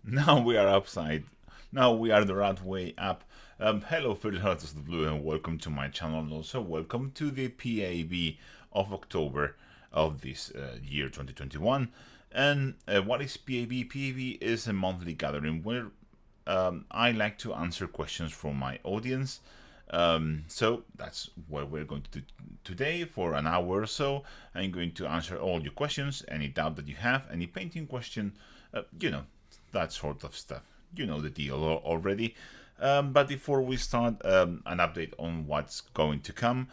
Now we are upside. Now we are the right way up. Hello, fellow Hearts of the Blue, and welcome to my channel. And also, welcome to the P.A.B. of October of this year 2021. And what is P.A.B? P.A.B is a monthly gathering where I like to answer questions from my audience. So that's what we're going to do today for an hour or so. I'm going to answer all your questions, any doubt that you have, any painting question, that sort of stuff. You know the deal already. But before we start, an update on what's going to come.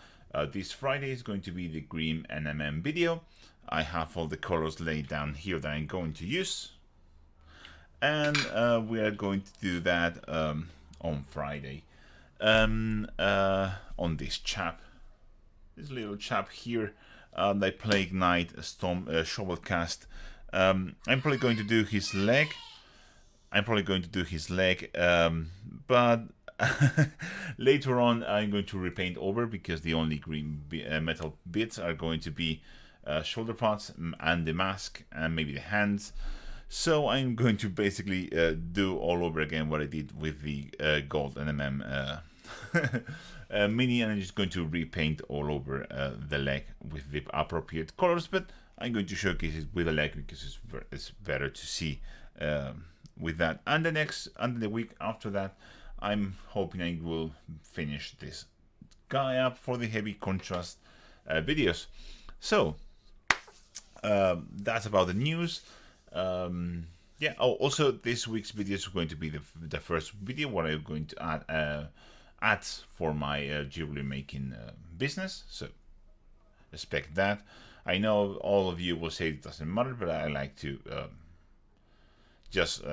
This Friday is going to be the Green NMM video. I have all the colors laid down here that I'm going to use. And we are going to do that on Friday. On this chap, this little chap here, they Plague Knight Storm Shovelcast. I'm probably going to do his leg. But later on I'm going to repaint over because the only green metal bits are going to be shoulder parts and the mask and maybe the hands. So I'm going to basically do all over again what I did with the gold NMM mini, and I'm just going to repaint all over the leg with the appropriate colors, but I'm going to showcase it with the leg because it's better to see with that. And the week after that, I'm hoping I will finish this guy up for the heavy contrast videos. So that's about the news. Yeah. Oh, also this week's video is going to be the first video where I'm going to add ads for my jewelry making business. So expect that. I know all of you will say it doesn't matter, but I like to just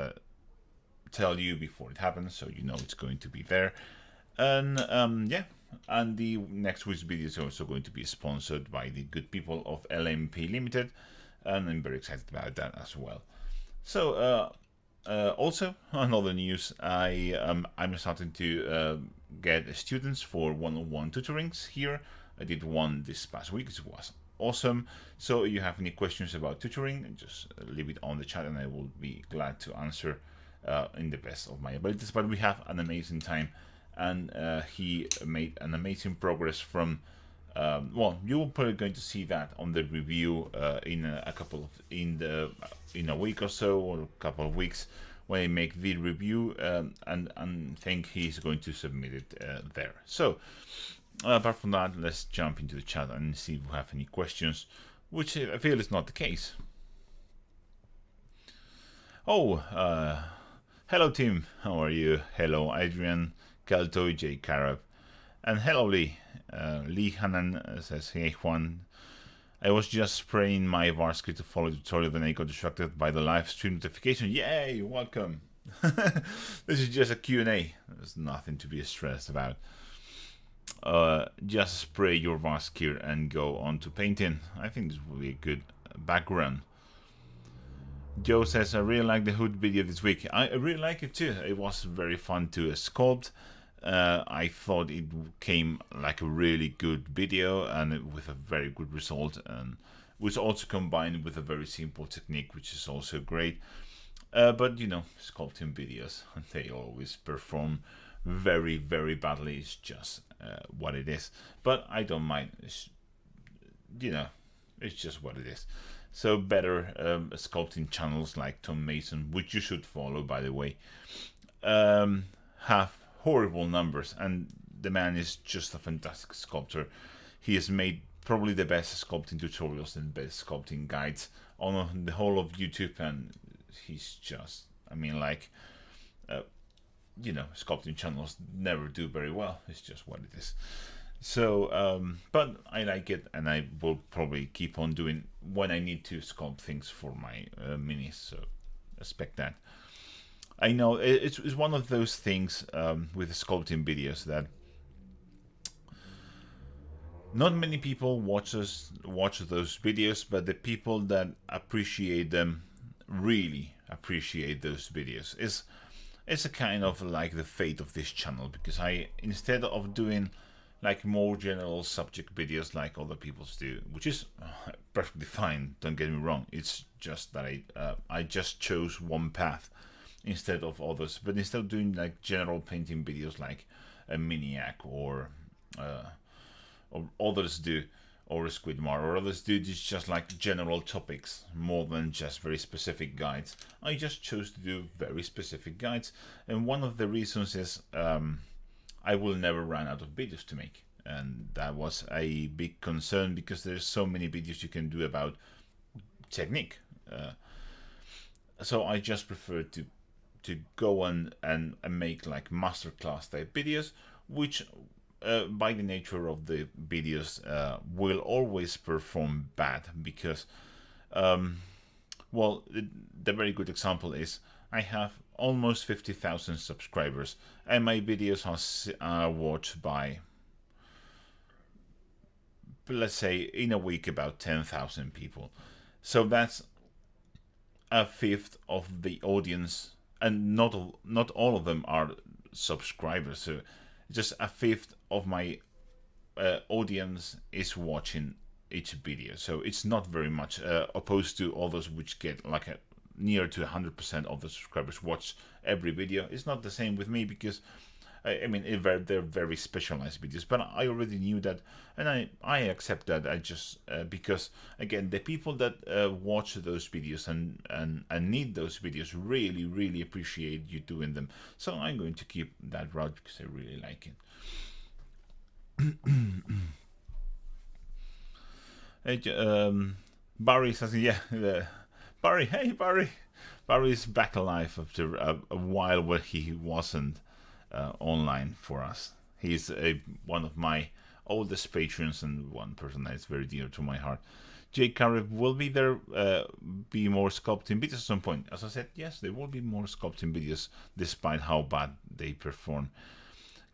tell you before it happens, so you know it's going to be there. And yeah. And the next week's video is also going to be sponsored by the good people of LMP Limited, and I'm very excited about that as well. So also another news, I'm starting to get students for one-on-one tutorings here. I did one this past week. It was awesome. So if you have any questions about tutoring, just leave it on the chat and I will be glad to answer in the best of my abilities. But we have an amazing time, and he made an amazing progress from well, you're probably going to see that on the review in a week or so, or a couple of weeks, when I make the review, and think he's going to submit it there. So apart from that, let's jump into the chat and see if we have any questions, which I feel is not the case. Oh, hello Tim, how are you? Hello Adrian, Caltoy, J Carab, and hello Lee. Lee Hanan says, hey Juan, I was just spraying my Varsky to follow the tutorial, then I got distracted by the live stream notification. Yay, welcome. This is just a Q&A. There's nothing to be stressed about. Just spray your Varsky and go on to painting. I think this will be a good background. Joe says, I really like the hood video this week. I really like it too. It was very fun to sculpt. I thought it came like a really good video and with a very good result, and was also combined with a very simple technique, which is also great. But you know, sculpting videos, they always perform very, very badly. It's just what it is. But I don't mind. It's just what it is. So better sculpting channels like Tom Mason, which you should follow, by the way, have horrible numbers, and the man is just a fantastic sculptor. He has made probably the best sculpting tutorials and best sculpting guides on the whole of YouTube, and he's just, I mean, like, sculpting channels never do very well. It's just what it is. So but I like it, and I will probably keep on doing when I need to sculpt things for my minis, so expect that. I know it's one of those things with sculpting videos that not many people watch those videos, but the people that appreciate them really appreciate those videos. It's a kind of like the fate of this channel, because instead of doing like more general subject videos like other people's do, which is perfectly fine, don't get me wrong, it's just that I just chose one path instead of others. But instead of doing like general painting videos like a Miniac or others do, or Squidmar, or others do just like general topics more than just very specific guides. I just chose to do very specific guides, and one of the reasons is I will never run out of videos to make, and that was a big concern because there's so many videos you can do about technique. So I just prefer to go and make like masterclass type videos, which by the nature of the videos will always perform bad because well, the very good example is I have almost 50,000 subscribers and my videos are watched by, let's say, in a week about 10,000 people. So that's a fifth of the audience, and not all of them are subscribers. So just a fifth of my audience is watching each video. So it's not very much opposed to others which get like near to 100% of the subscribers watch every video. It's not the same with me because I mean, they're very specialized videos, but I already knew that, and I accept that. I just because again, the people that watch those videos and need those videos really appreciate you doing them. So I'm going to keep that route because I really like it. Barry says, yeah, Barry, hey Barry. Barry's back alive after a while where he wasn't online for us. He's one of my oldest patrons and one person that is very dear to my heart. Jake Carey, will there be more sculpting videos at some point? As I said, yes, there will be more sculpting videos despite how bad they perform.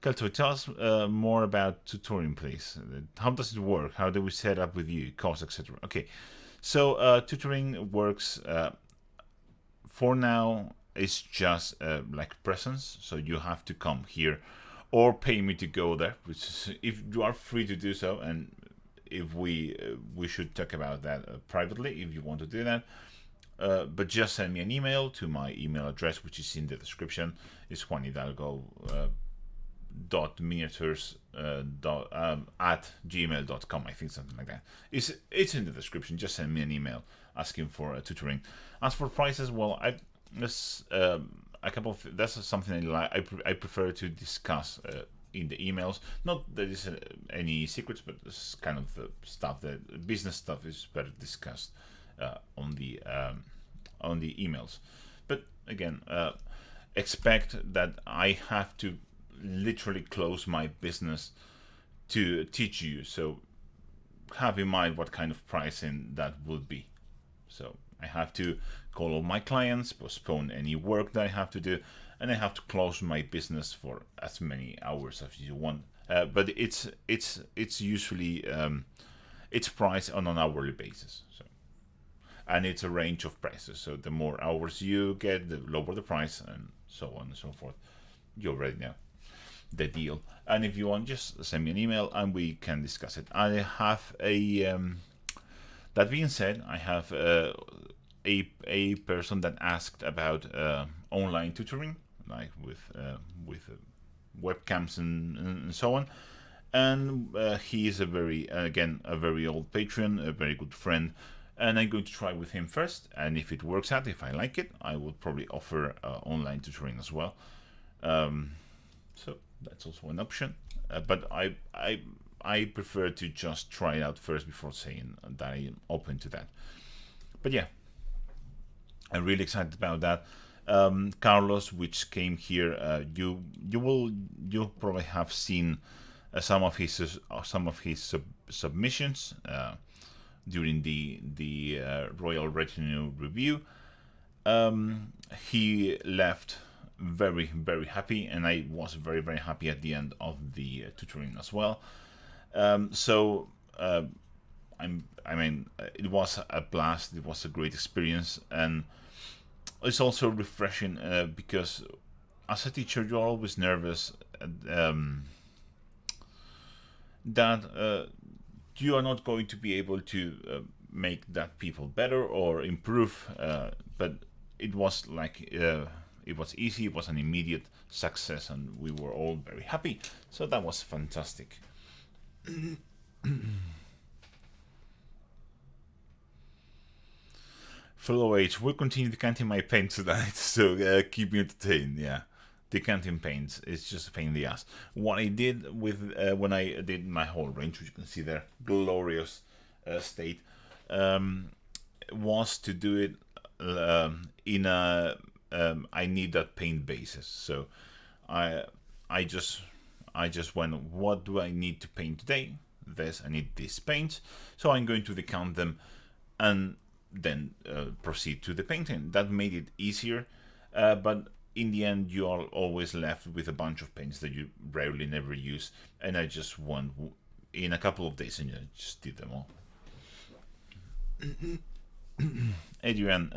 Kelto, tell us more about tutoring, please. How does it work? How do we set up with you, cost, etc.? Okay, so tutoring works for now. It's just like presence, so you have to come here or pay me to go there, which is, if you are free to do so, and if we should talk about that privately if you want to do that. But just send me an email to my email address, which is in the description. It's juanhidalgo.miniatures at gmail.com, I think, something like that. It's in the description. Just send me an email asking for tutoring. As for prices, well, that's a couple of that's something I prefer to discuss in the emails. Not that there's any secrets, but this is kind of the stuff, the business stuff is better discussed on the emails. But again, expect that I have to literally close my business to teach you. So have in mind what kind of pricing that will be. So I have to call all my clients, postpone any work that I have to do, and I have to close my business for as many hours as you want. But it's usually it's priced on an hourly basis. So, and it's a range of prices. So the more hours you get, the lower the price, and so on and so forth. You already know the deal. And if you want, just send me an email and we can discuss it. I have a that being said, I have a person that asked about online tutoring, like with webcams and so on. And he is a very old patron, a very good friend. And I'm going to try with him first. And if it works out, if I like it, I will probably offer online tutoring as well. So that's also an option. But I prefer to just try it out first before saying that I am open to that. But yeah, I'm really excited about that. Carlos, which came here, you'll probably have seen some of his submissions during the Royal Retinue review. He left very happy, and I was very happy at the end of the tutoring as well. It was a blast. It was a great experience, and it's also refreshing because as a teacher, you're always nervous that you are not going to be able to make that people better or improve. But it was like it was easy, it was an immediate success, and we were all very happy. So that was fantastic. Fellow H will continue decanting my paint tonight, so keep me entertained. Yeah, decanting paints is just a pain in the ass. What I did with when I did my whole range, which you can see there, glorious state, was to do it in a I need that paint basis. So I just went, what do I need to paint today? This, I need these paints, so I'm going to decant them and then proceed to the painting. That made it easier, but in the end you are always left with a bunch of paints that you rarely never use, and I just went in a couple of days and just did them all. Adrian,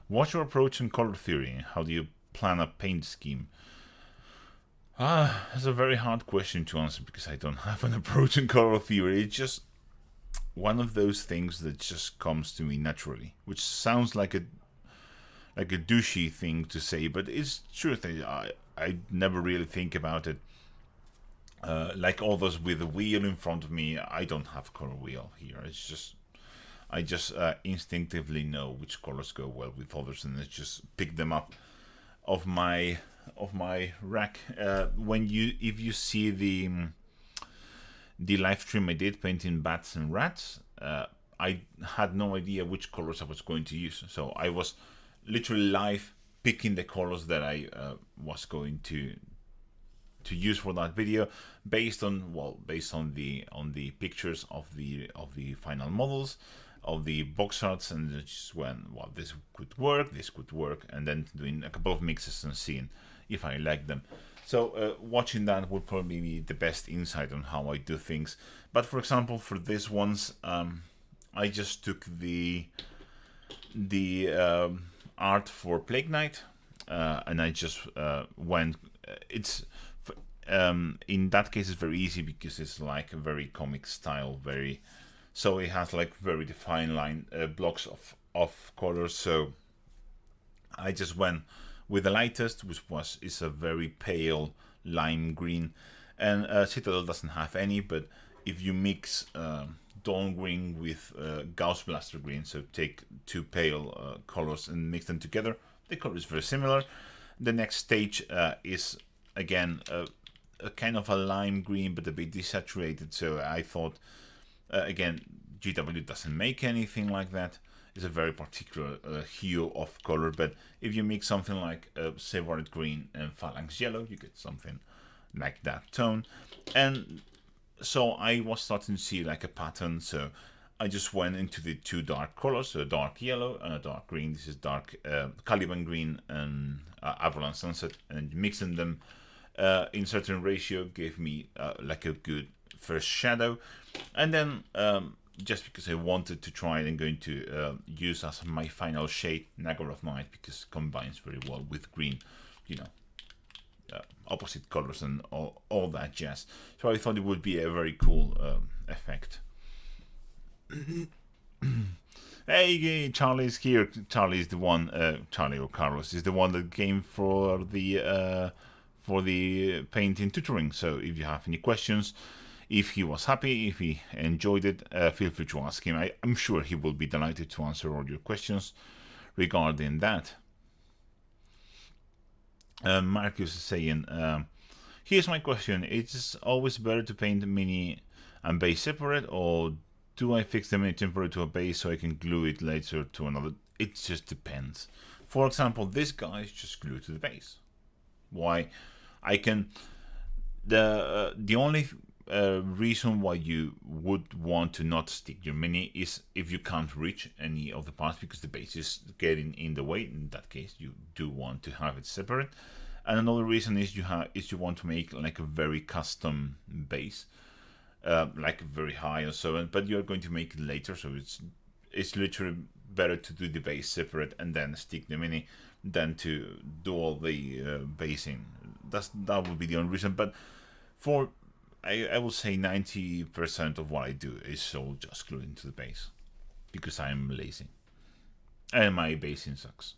what's your approach in color theory? How do you plan a paint scheme? That's a very hard question to answer because I don't have an approach in color theory. It's just one of those things that just comes to me naturally, which sounds like a douchey thing to say, but it's true. I never really think about it. Like others with a wheel in front of me, I don't have color wheel here. It's just I just instinctively know which colors go well with others, and I just pick them up of my rack. If you see the live stream I did painting bats and rats, I had no idea which colors I was going to use, so I was literally live picking the colors that I was going to use for that video based on the pictures of the final models, of the box arts, and just when this could work, and then doing a couple of mixes and seeing if I like them. So watching that would probably be the best insight on how I do things. But for example, for this ones, I just took the art for Plague Knight, and I just went. It's in that case, it's very easy because it's like a very comic style, so it has like very defined line blocks of colors. So I just went with the lightest, which is a very pale lime green, and Citadel doesn't have any. But if you mix Dawn green with Gauss Blaster green, so take two pale colors and mix them together, the color is very similar. The next stage is again a kind of a lime green, but a bit desaturated. So I thought, again, GW doesn't make anything like that. It's a very particular hue of color, but if you mix something like Sevaret green and Phalanx yellow, you get something like that tone. And so I was starting to see like a pattern, so I just went into the two dark colors, so a dark yellow and a dark green. This is dark Caliban green and Avalanche Sunset, and mixing them in certain ratio gave me like a good first shadow. And then just because I wanted to try it, I'm going to use as my final shade Nagaroth Night, because it combines very well with green, opposite colors and all that jazz. So I thought it would be a very cool effect. Hey, Charlie's here. Charlie is the one, Charlie or Carlos is the one that came for the painting tutoring. So if you have any questions, if he was happy, if he enjoyed it, feel free to ask him. I'm sure he will be delighted to answer all your questions regarding that. Marcus is saying, here's my question. It's always better to paint mini and base separate, or do I fix the mini temporary to a base so I can glue it later to another? It just depends. For example, this guy is just glued to the base. Why? I can... The only reason why you would want to not stick your mini is if you can't reach any of the parts because the base is getting in the way. In that case, you do want to have it separate. And another reason is you want to make like a very custom base, like very high or so on, but you're going to make it later, so it's literally better to do the base separate and then stick the mini than to do all the basing. That would be the only reason. But for I will say 90% of what I do is all just glued into the base because I'm lazy and my basing sucks.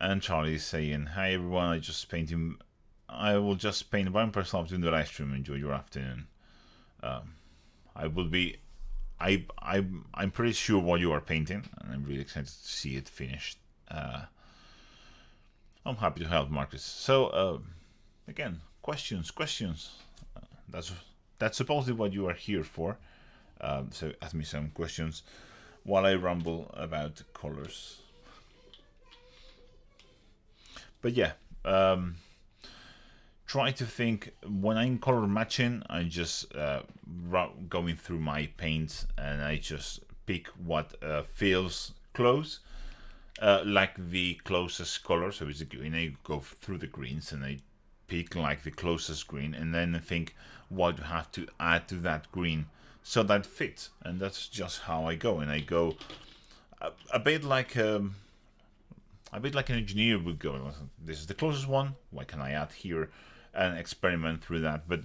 And Charlie is saying, "Hi everyone, I will just paint one person off during the live stream. Enjoy your afternoon. I will be. I'm pretty sure what you are painting, and I'm really excited to see it finished. I'm happy to help, Marcus. So again, questions. That's that's supposedly what you are here for. So ask me some questions while I ramble about colors. But yeah, try to think when I'm color matching. I just going through my paints and I just pick what feels close, like the closest color. So it's a green. I go through the greens and I pick like the closest green, and then I think what you have to add to that green so that fits. And that's just how I go. And I go a bit like. A bit like an engineer would go, this is the closest one, what can I add here, and experiment through that. But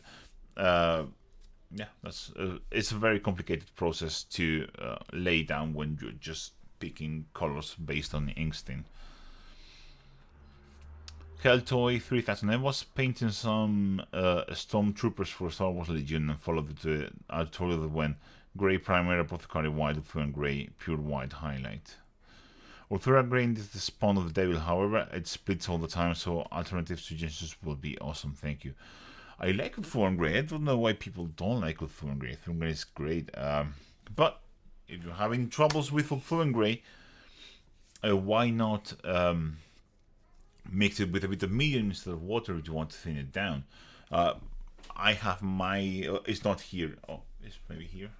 yeah, that's it's a very complicated process to lay down when you're just picking colors based on instinct. Helltoy 3000. I was painting some stormtroopers for Star Wars Legion and followed the tutorial that went grey primer, apothecary white, and grey pure white highlight. Ultra Grain is the spawn of the devil, however, it splits all the time, so alternative suggestions will be awesome, thank you. I like Thorn Grey, I don't know why people don't like Thorn Grey. Thorn Grey is great, but if you're having troubles with Thorn Grey, why not mix it with a bit of medium instead of water if you want to thin it down. I have my, it's not here, oh, it's maybe here.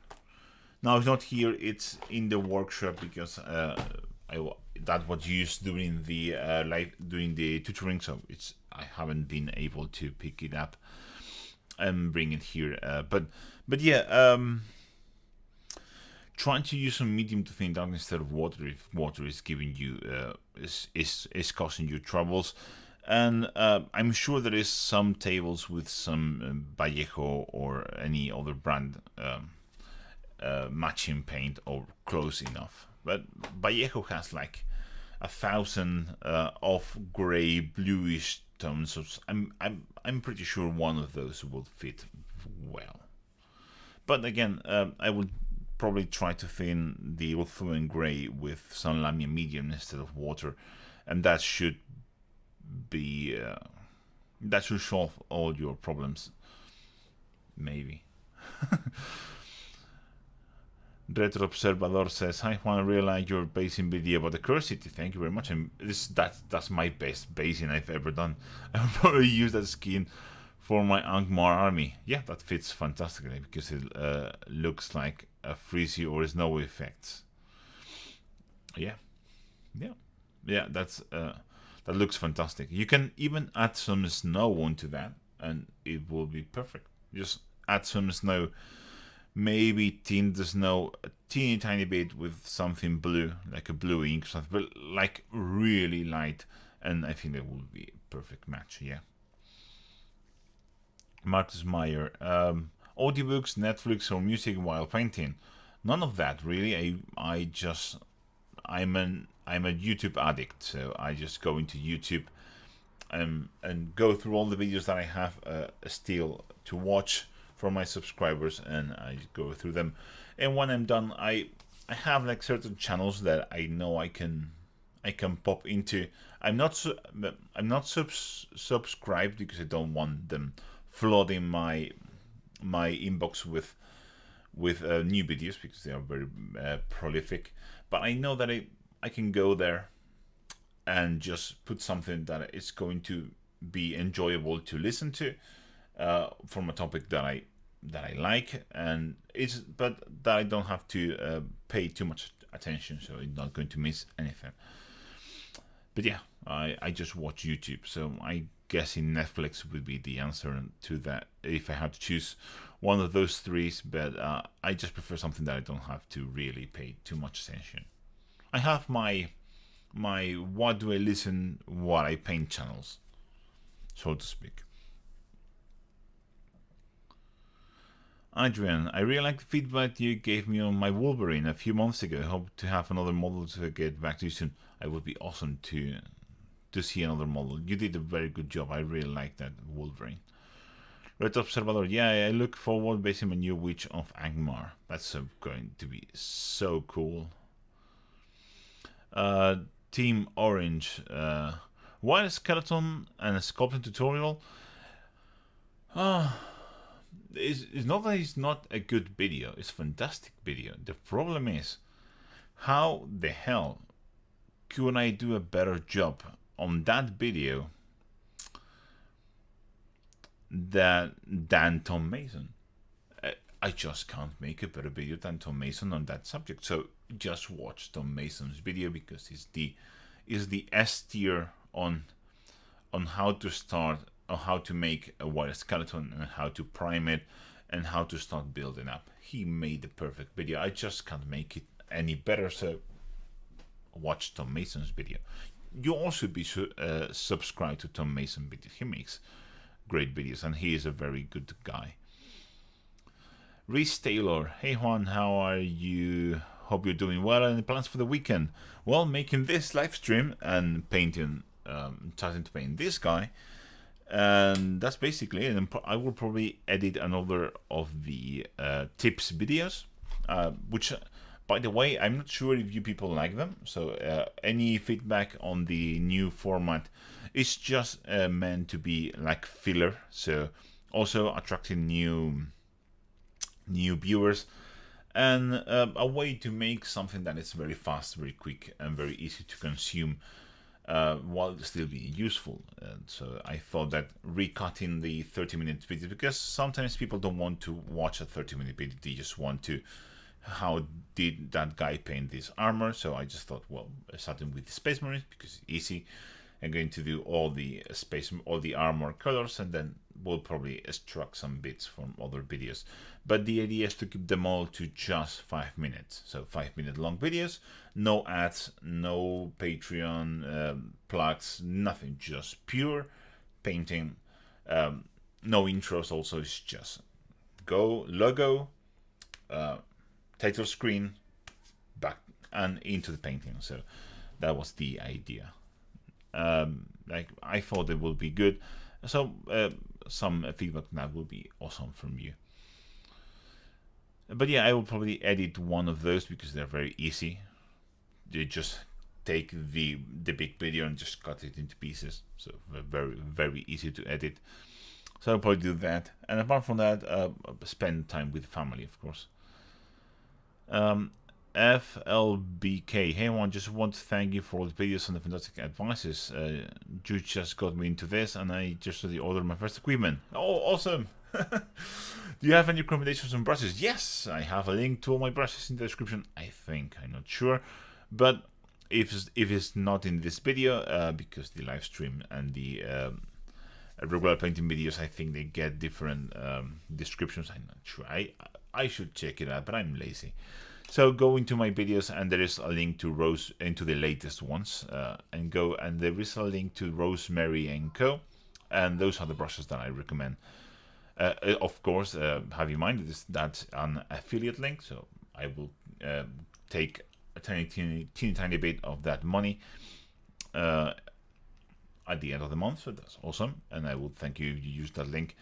No, it's not here, it's in the workshop because that was used during the during the tutoring, so I haven't been able to pick it up and bring it here. But yeah, trying to use some medium to thin down instead of water if water is giving you is causing you troubles. And I'm sure there is some tables with some Vallejo or any other brand matching paint or close enough. But Vallejo has like 1,000 of gray bluish tones, so I'm pretty sure one of those will fit well. But again, I would probably try to thin the Ulthuan Grey with some Lamia medium instead of water, and that should be that should solve all your problems. Maybe. Retro Observador says, "Hi Juan, I realize you're basing video about the Curse City. Thank you very much. That's my best basing I've ever done. I'll probably use that skin for my Angmar army. Yeah, that fits fantastically because it looks like a freezy or snow effects. Yeah, that's that looks fantastic. You can even add some snow onto that, and it will be perfect. Just add some snow." Maybe tint the snow a teeny tiny bit with something blue, like a blue ink or something, but like really light, and I think that would be a perfect match, yeah. Marcus Meyer, audiobooks, Netflix, or music while painting? None of that really. I'm a YouTube addict, so I just go into YouTube and go through all the videos that I have still to watch for my subscribers, and I go through them. And when I'm done, I have like certain channels that I know I can pop into. I'm not subscribed because I don't want them flooding my inbox with new videos because they are very prolific. But I know that I can go there and just put something that is going to be enjoyable to listen to from a topic that I like, and but that I don't have to pay too much attention, so I'm not going to miss anything. But yeah, I just watch YouTube, so I guess in Netflix would be the answer to that if I had to choose one of those three. But I just prefer something that I don't have to really pay too much attention. I have my what do I listen while I paint channels, so to speak. Adrian, I really like the feedback you gave me on my Wolverine a few months ago. I hope to have another model to get back to you soon. It would be awesome to see another model. You did a very good job. I really like that Wolverine. Red Observador, yeah, I look forward basing my new Witch of Angmar. That's going to be so cool. Team Orange, Wild Skeleton and a sculpting tutorial. It's not that it's not a good video, it's a fantastic video. The problem is, how the hell could I do a better job on that video than Tom Mason? I just can't make a better video than Tom Mason on that subject. So just watch Tom Mason's video, because it's the S tier on how to start, or how to make a wild skeleton and how to prime it and how to start building up. He made the perfect video. I just can't make it any better. So watch Tom Mason's video. You also be subscribed to Tom Mason videos. He makes great videos and he is a very good guy. Reese Taylor, hey Juan, how are you? Hope you're doing well. Any plans for the weekend? Well, making this live stream and painting, starting to paint this guy, and that's basically it. And I will probably edit another of the tips videos, which, by the way, I'm not sure if you people like them. So any feedback on the new format is just meant to be like filler. So also attracting new viewers, and a way to make something that is very fast, very quick, and very easy to consume, while still being useful. And so I thought that recutting the 30-minute video, because sometimes people don't want to watch a 30-minute video, they just want to, how did that guy paint this armor? So I just thought, well, starting with the Space Marines because it's easy. I'm going to do all the armor colors, and then we'll probably extract some bits from other videos. But the idea is to keep them all to just 5 minutes. So 5-minute long videos, no ads, no Patreon plugs, nothing, just pure painting. No intros also, it's just go, logo, title screen, back and into the painting. So that was the idea. Like I thought it would be good, so some feedback on that will be awesome from you. But yeah, I will probably edit one of those because they're very easy. You just take the big video and just cut it into pieces, so very easy to edit. So I'll probably do that, and apart from that, spend time with family, of course. FLBK, hey everyone, just want to thank you for all the videos and the fantastic advices. You just got me into this, and I just ordered my first equipment. Oh, awesome! Do you have any recommendations on brushes? Yes, I have a link to all my brushes in the description. I think, I'm not sure, but if it's not in this video, because the live stream and the regular painting videos, I think they get different descriptions. I'm not sure. I should check it out, but I'm lazy. So go into my videos, and there is a link to into the latest ones, and there is a link to Rosemary and Co. And those are the brushes that I recommend. Of course, have in mind that's an affiliate link, so I will take a tiny bit of that money at the end of the month. So that's awesome, and I will thank you if you use that link.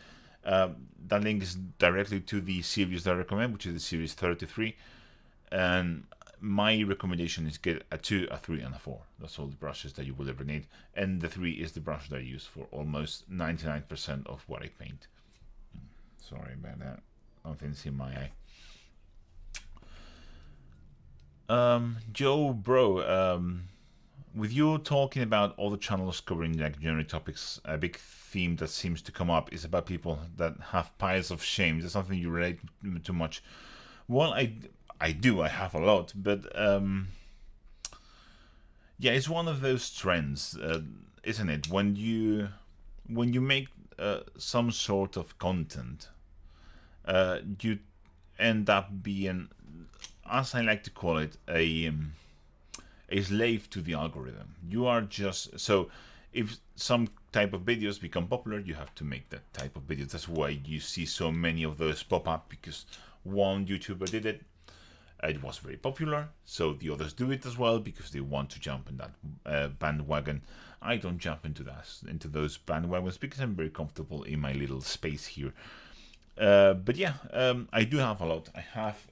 That link is directly to the series that I recommend, which is the series 33. And my recommendation is get a 2, a 3, and a 4. That's all the brushes that you will ever need. And the 3 is the brush that I use for almost 99% of what I paint. Sorry about that. Nothing's in my eye. Joe Bro, with you talking about all the channels covering like generic topics, a big theme that seems to come up is about people that have piles of shame. Is that something you relate to much? Well, I do. I have a lot, but yeah, it's one of those trends, isn't it? When you make some sort of content, you end up being, as I like to call it, a slave to the algorithm. You are just, so if some type of videos become popular, you have to make that type of videos. That's why you see so many of those pop up, because one YouTuber did it, it was very popular, so the others do it as well because they want to jump in that bandwagon. I don't jump into those bandwagons because I'm very comfortable in my little space here. But yeah, I do have a lot. I have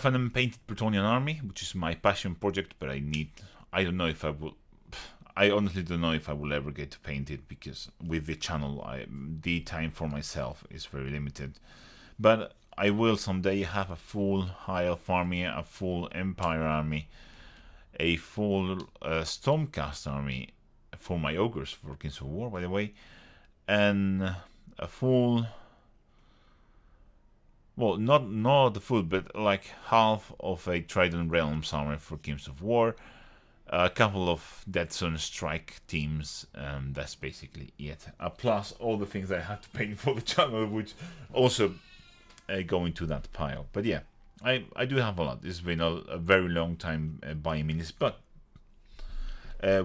an unpainted Plutonian army, which is my passion project, but I don't know if I will. I honestly don't know if I will ever get to paint it, because with the channel, the time for myself is very limited. But I will someday have a full High Elf army, a full Empire army, a full Stormcast army for my ogres for Kings of War, by the way, and a full, well, not the full, but like half of a Trident Realms army for Kings of War, a couple of Dead Sun Strike teams, and that's basically it. Plus all the things I had to paint for the channel, which also go into that pile. But yeah, I do have a lot. It's been a very long time buying minis, but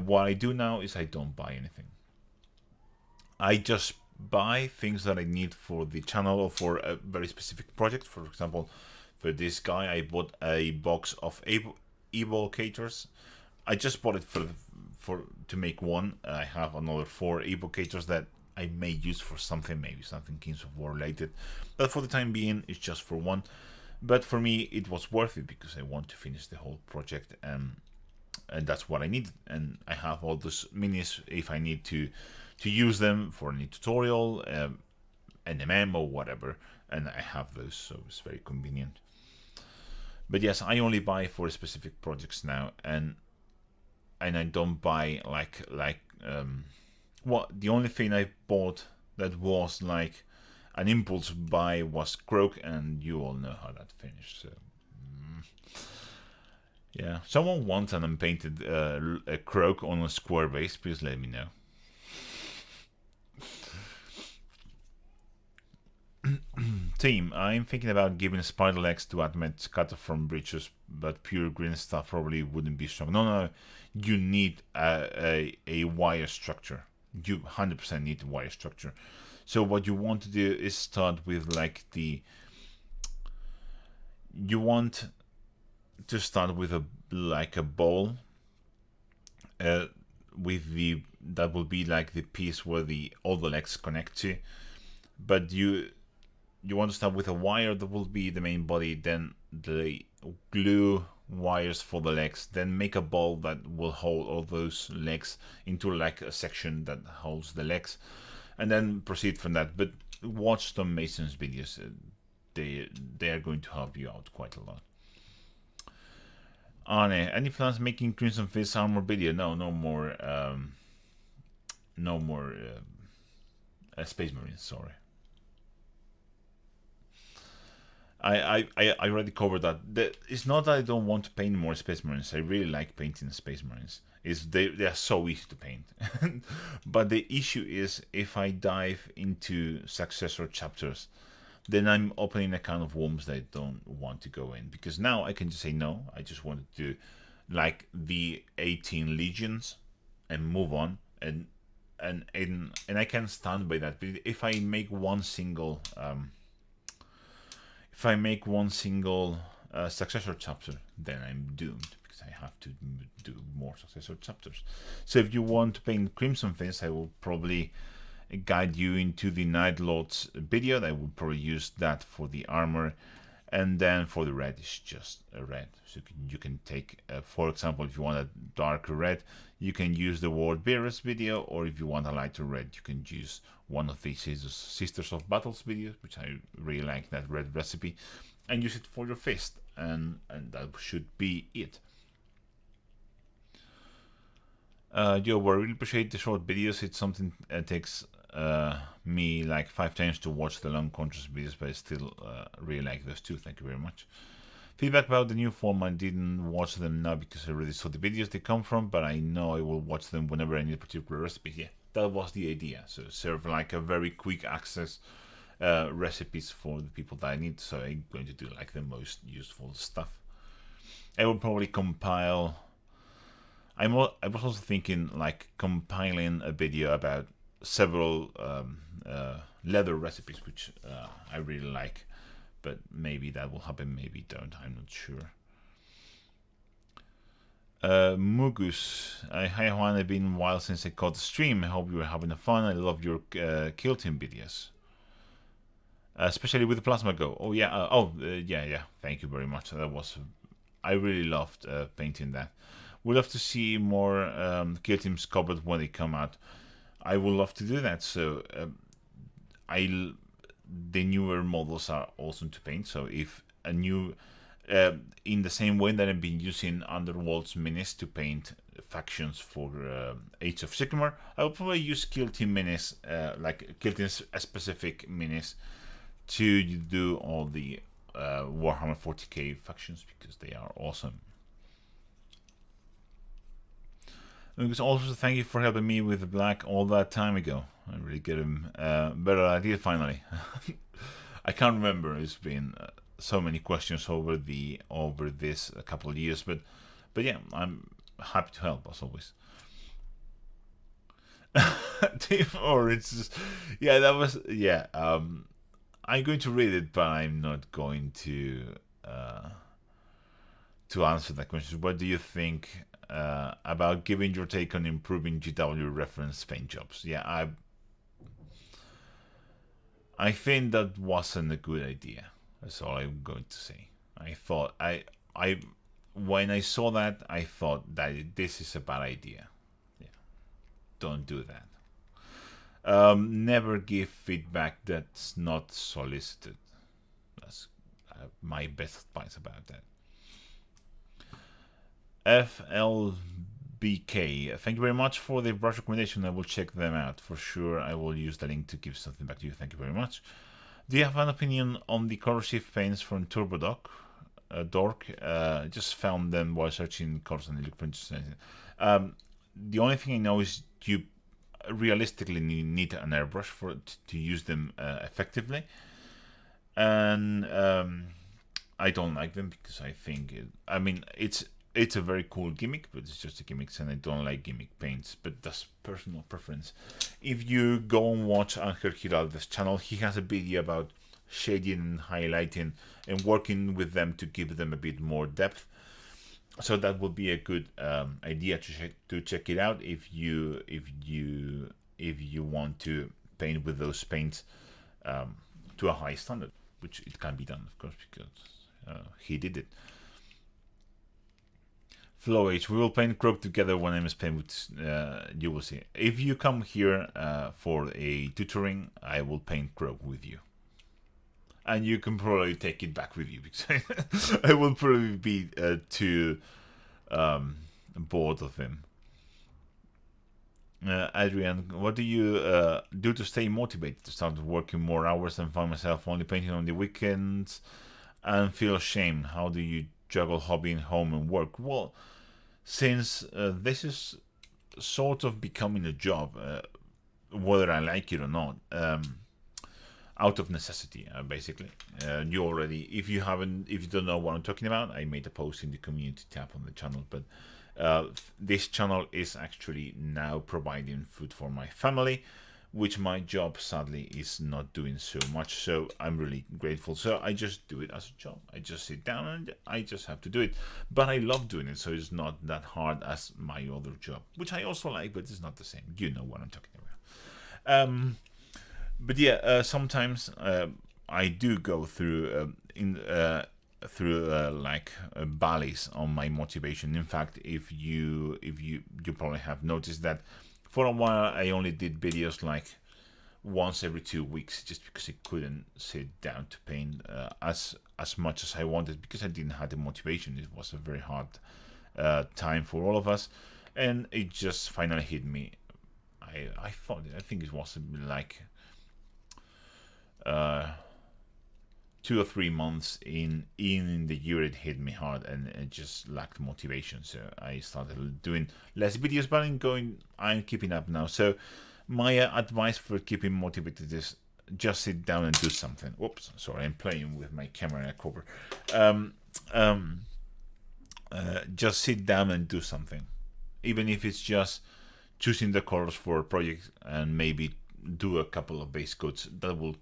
what I do now is I don't buy anything. I just buy things that I need for the channel or for a very specific project. For example, for this guy, I bought a box of evocators. I just bought it to make one. I have another 4 evocators that I may use for something, maybe something Kings of War related. But for the time being, it's just for one. But for me, it was worth it because I want to finish the whole project, and that's what I need. And I have all those minis if I need to use them for any tutorial, NMM or whatever, and I have those, so it's very convenient. But yes, I only buy for specific projects now, and I don't buy the only thing I bought that was like an impulse buy was Croak, and you all know how that finished. So yeah, someone wants an unpainted Croak on a square base, please let me know. Team, I'm thinking about giving spider legs to Admet cut from breaches, but pure green stuff probably wouldn't be strong. No, you need a wire structure. You 100% need a wire structure. So what you want to do is start with you want to start with a ball that will be like the piece where all the legs connect to, but you want to start with a wire that will be the main body, then the glue wires for the legs, then make a ball that will hold all those legs into like a section that holds the legs, and then proceed from that. But watch some Mason's videos, they are going to help you out quite a lot. Arne, any plans making Crimson Fist armor video? No more Space Marines, sorry. I already covered that. It's not that I don't want to paint more Space Marines. I really like painting Space Marines. They are so easy to paint. But the issue is, if I dive into successor chapters, then I'm opening a can of worms that I don't want to go in. Because now I can just say no. I just want to do like the 18 legions and move on, and I can stand by that. But if I make one single successor chapter, then I'm doomed, because I have to do more successor chapters. So if you want to paint Crimson Fist, I will probably guide you into the Night Lord's video. I will probably use that for the armor, and then for the red, it's just a red. So you can take, for example, if you want a darker red, you can use the World Bearers video, or if you want a lighter red, you can use one of the Sisters of Battles videos, which I really like that red recipe, and use it for your fist, and that should be it. I really appreciate the short videos. It's something that takes me like 5 times to watch the long conscious videos, but I still really like those too. Thank you very much. Feedback about the new form: I didn't watch them now because I already saw the videos they come from, but I know I will watch them whenever I need a particular recipe. Yeah, that was the idea. So serve like a very quick access recipes for the people that I need. So I'm going to do like the most useful stuff. I will probably compile I was also thinking like compiling a video about several leather recipes, which I really like, but maybe that will happen, maybe don't. I'm not sure. Mugus, hi Juan, it's been a while since I caught the stream. I hope you're having fun. I love your kill team videos, especially with the Plasma Go. Oh yeah, yeah. Thank you very much. That was, I really loved painting that. We'd love to see more kill teams covered when they come out. I would love to do that. So the newer models are awesome to paint. So if a new in the same way that I've been using Underworld's minis to paint factions for Age of Sigmar, I will probably use Kill Team minis, like Kill Team specific minis, to do all the Warhammer 40k factions, because they are awesome. And also, thank you for helping me with the black all that time ago. I really get a better idea finally. I can't remember. It's been so many questions over this a couple of years, but yeah, I'm happy to help as always. Or it's just, yeah, that was, yeah. I'm going to read it, but I'm not going to answer that question. What do you think about giving your take on improving GW reference paint jobs? Yeah, I think that wasn't a good idea. That's all I'm going to say. I thought when I saw that, I thought that this is a bad idea. Yeah, don't do that. Never give feedback that's not solicited. That's my best advice about that. FLBK, thank you very much for the brush recommendation. I will check them out for sure. I will use the link to give something back to you. Thank you very much. Do you have an opinion on the color shift paints from TurboDoc? Dork, just found them while searching colors and they look pretty interesting. The only thing I know is you realistically need an airbrush for it to use them effectively, and I don't like them because I think it's a very cool gimmick, but it's just a gimmick, and I don't like gimmick paints, but that's personal preference. If you go and watch Angel Giraldo's channel, he has a video about shading and highlighting and working with them to give them a bit more depth. So that would be a good idea to check it out if you want to paint with those paints to a high standard, which it can be done, of course, because he did it. Flow H, we will paint Croak together when I'm Spain, which you will see. If you come here for a tutoring, I will paint Croak with you. And you can probably take it back with you, because I will probably be too bored of him. Adrian, what do you do to stay motivated to start working more hours and find myself only painting on the weekends and feel shame? How do you juggle hobby and home and work? Well, since this is sort of becoming a job, whether I like it or not, out of necessity, basically. You already, if you don't know what I'm talking about, I made a post in the community tab on the channel, but this channel is actually now providing food for my family, which my job sadly is not doing so much. So I'm really grateful. So I just do it as a job. I just sit down and I just have to do it. But I love doing it, so it's not that hard as my other job, which I also like, but it's not the same. You know what I'm talking about. But yeah, sometimes I do go through valleys on my motivation. In fact, if you probably have noticed that for a while I only did videos like once every 2 weeks, just because I couldn't sit down to paint as much as I wanted, because I didn't have the motivation. It was a very hard time for all of us, and it just finally hit me. I think it was like 2 or 3 months in the year it hit me hard, and it just lacked motivation. So I started doing less videos, but I'm keeping up now. So my advice for keeping motivated is just sit down and do something. Whoops, sorry, I'm playing with my camera cover. Just sit down and do something. even if it's just choosing the colors for a project and maybe do a couple of base coats. That will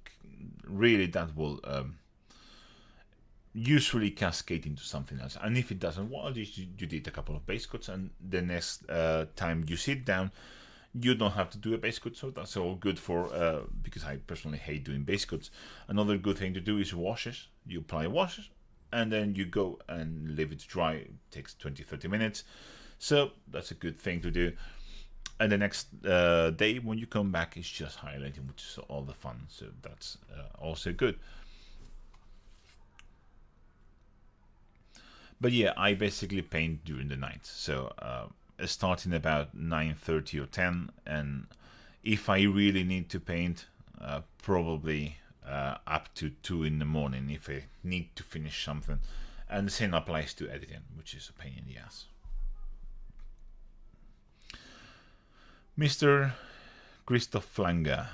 usually cascade into something else. And if it doesn't, well, you did a couple of base coats, and the next time you sit down, you don't have to do a base coat. So that's all good for because I personally hate doing base coats. Another good thing to do is washes. You apply washes and then you go and leave it to dry. It takes 20-30 minutes. So that's a good thing to do. And the next day when you come back, it's just highlighting, which is all the fun. So that's also good. But yeah, I basically paint during the night. So starting about 9:30 or 10, and if I really need to paint, probably up to 2 in the morning if I need to finish something. And the same applies to editing, which is a pain in the ass. Mr. Christoph Flanga,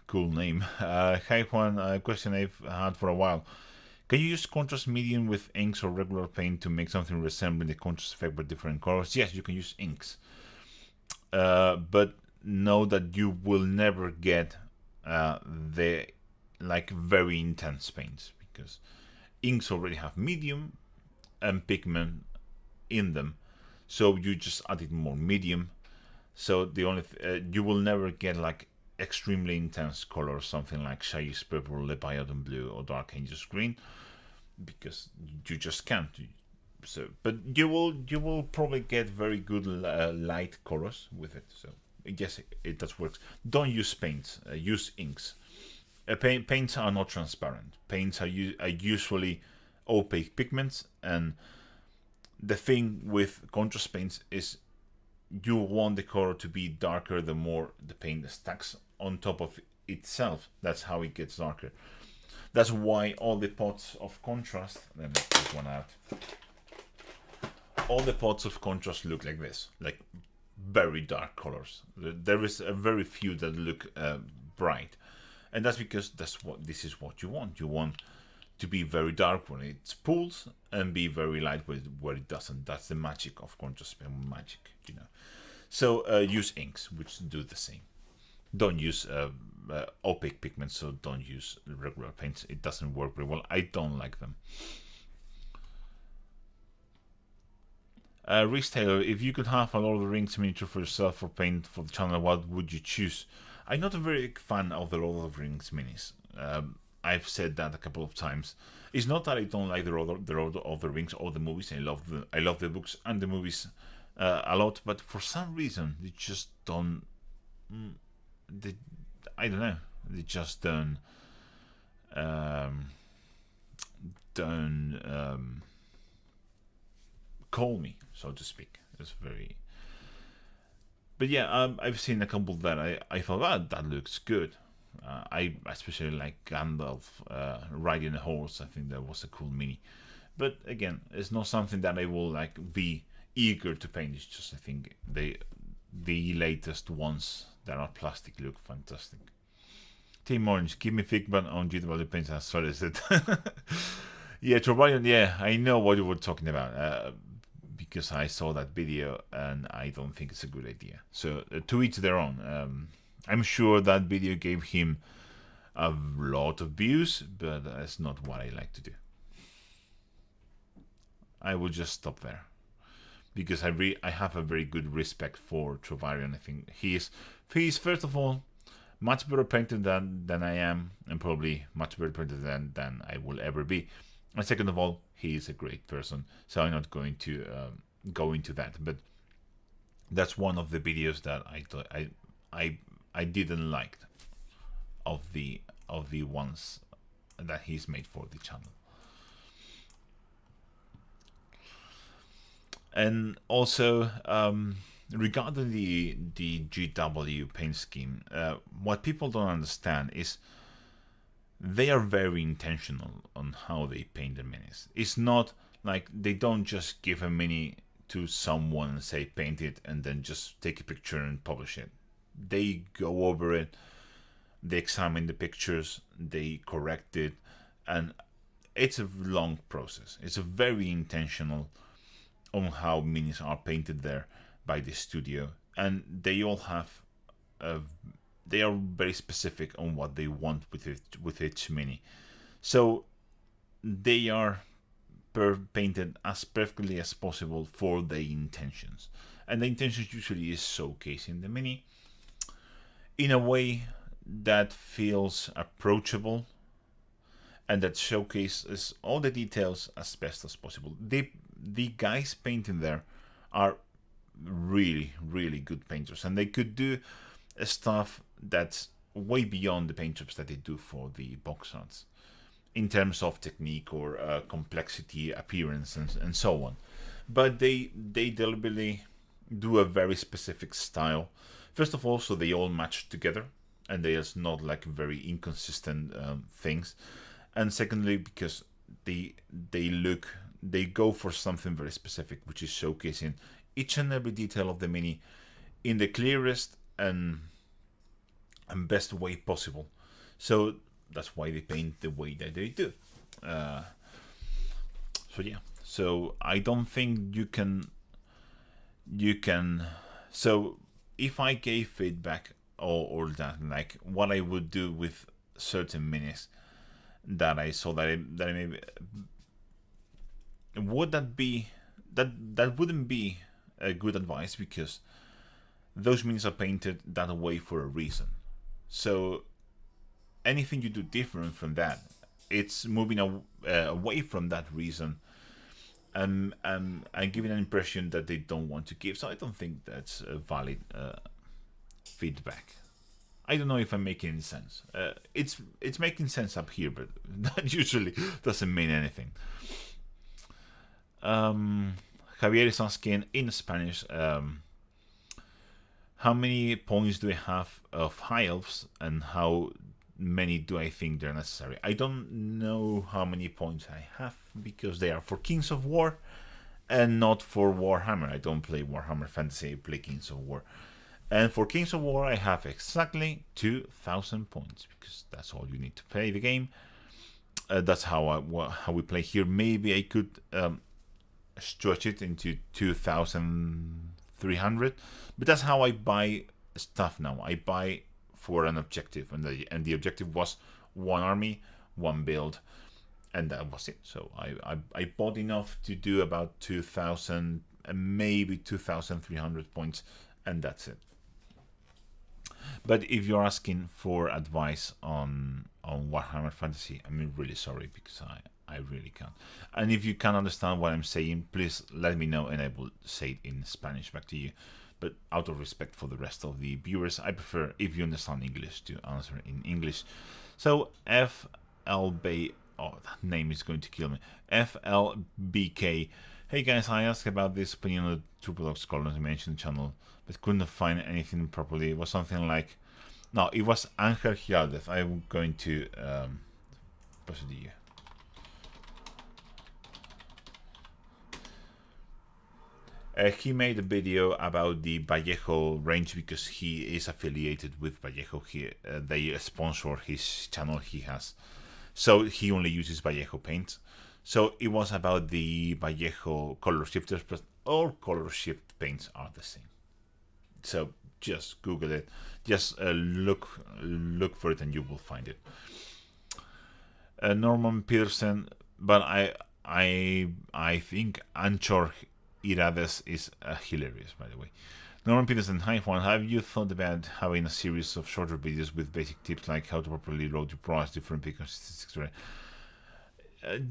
cool name. Hi Juan, question I've had for a while. Can you use contrast medium with inks or regular paint to make something resembling the contrast effect but different colors? Yes, you can use inks. But know that you will never get the very intense paints, because inks already have medium and pigment in them. So you just added more medium. So the only you will never get extremely intense colors, something like Shaggy's purple, Leviathan blue, or Dark Angel's green, because you just can't. So, but you will probably get very good light colors with it. So yes, it does work. Don't use paints. Use inks. Paints are not transparent. Paints are usually opaque pigments, and the thing with contrast paints is you want the color to be darker the more the paint stacks on top of itself. That's how it gets darker. That's why all the pots of contrast, let me take one out. All the pots of contrast look like this, like very dark colors. There is a very few that look bright, and that's because this is what you want. You want to be very dark when it pulls and be very light where it doesn't. That's the magic of contrast magic, you know. So use inks, which do the same. Don't use opaque pigments, so don't use regular paints. It doesn't work very well. I don't like them. Reese Taylor, if you could have a Lord of the Rings miniature for yourself or paint for the channel, what would you choose? I'm not a very big fan of the Lord of the Rings minis. I've said that a couple of times. It's not that I don't like the Lord of the Rings or the movies. I love the books and the movies a lot, but for some reason they just don't. I don't know. They just don't call me, so to speak. It's very. But yeah, I've seen a couple that I thought that looks good. I especially like Gandalf riding a horse. I think that was a cool mini. But again, it's not something that I will be eager to paint. It's just I think the latest ones that are plastic look fantastic. Team Orange, give me feedback on GW paints as well as it. Yeah, Trebalion, yeah, I know what you were talking about. Because I saw that video and I don't think it's a good idea. So to each their own. I'm sure that video gave him a lot of views, but that's not what I like to do. I will just stop there, because I have a very good respect for Trovarian. I think he's first of all much better painter than I am, and probably much better painter than I will ever be. And second of all, he is a great person, so I'm not going to go into that. But that's one of the videos that I didn't like of the ones that he's made for the channel. And also regarding the GW paint scheme, what people don't understand is they are very intentional on how they paint the minis. It's not like they don't just give a mini to someone and say paint it and then just take a picture and publish it. They go over it, they examine the pictures, they correct it, and it's a long process. It's a very intentional on how minis are painted there. by the studio, and they all have they are very specific on what they want with each mini. So they are painted as perfectly as possible for the intentions, and the intentions usually is showcasing the mini in a way that feels approachable and that showcases all the details as best as possible. The guys painting there are really, really good painters, and they could do stuff that's way beyond the paint jobs that they do for the box arts in terms of technique or complexity, appearance, and so on. But they deliberately do a very specific style. First of all, so they all match together, and there's not like very inconsistent things. And secondly, because they go for something very specific, which is showcasing each and every detail of the mini in the clearest and best way possible. So that's why they paint the way that they do. So yeah. So I don't think you can. So if I gave feedback or that, like what I would do with certain minis that I saw that I maybe would that be that wouldn't be a good advice, because those minis are painted that way for a reason. So anything you do different from that, it's moving away from that reason and giving an impression that they don't want to give. So I don't think that's a valid feedback. I don't know if I'm making any sense. It's making sense up here, but that usually doesn't mean anything. Javier is asking in Spanish, how many points do I have of high elves, and how many do I think they're necessary? I don't know how many points I have, because they are for Kings of War and not for Warhammer. I don't play Warhammer Fantasy, I play Kings of War. And for Kings of War I have exactly 2,000 points, because that's all you need to play the game. That's how we play here. Maybe I could stretch it into 2,300, but that's how I buy stuff now. I buy for an objective, and the objective was one army, one build, and that was it. So I bought enough to do about 2,000 and maybe 2,300 points, and that's it. But if you're asking for advice on Warhammer Fantasy, I'm really sorry, because I really can't. And if you can't understand what I'm saying, please let me know and I will say it in Spanish back to you. But out of respect for the rest of the viewers, I prefer, if you understand English, to answer in English. So FLB, oh, that name is going to kill me. FLBK. Hey guys, I asked about this opinion on the Triple Scholars mentioned channel, but couldn't find anything properly. It was something like, no, it was Angel Giraldez. I'm going to pass it to you. He made a video about the Vallejo range, because he is affiliated with Vallejo. They sponsor his channel he has. So he only uses Vallejo paint. So it was about the Vallejo color shifters, but all color shift paints are the same. So just Google it. Just look for it and you will find it. Norman Peterson, but I think Anchor Irades is hilarious, by the way. Norman Peterson, hi Juan, have you thought about having a series of shorter videos with basic tips like how to properly load your products, different pick statistics, right?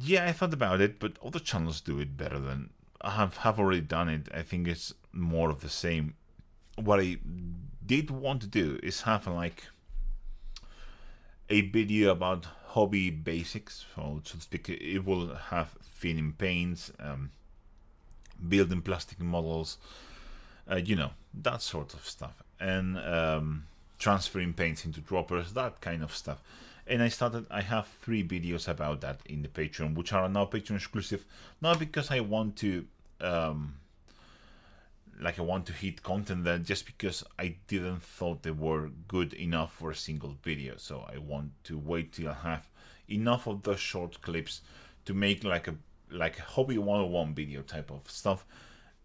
Yeah, I thought about it, but other channels do it better than I have already done it. I think it's more of the same. What I did want to do is have like a video about hobby basics, so to speak. It will have thinning paints, building plastic models, you know, that sort of stuff, and transferring paints into droppers, that kind of stuff. And I have 3 videos about that in the Patreon, which are now Patreon exclusive, not because I want to hit content there, just because I didn't thought they were good enough for a single video. So I want to wait till I have enough of those short clips to make like a hobby 101 video type of stuff,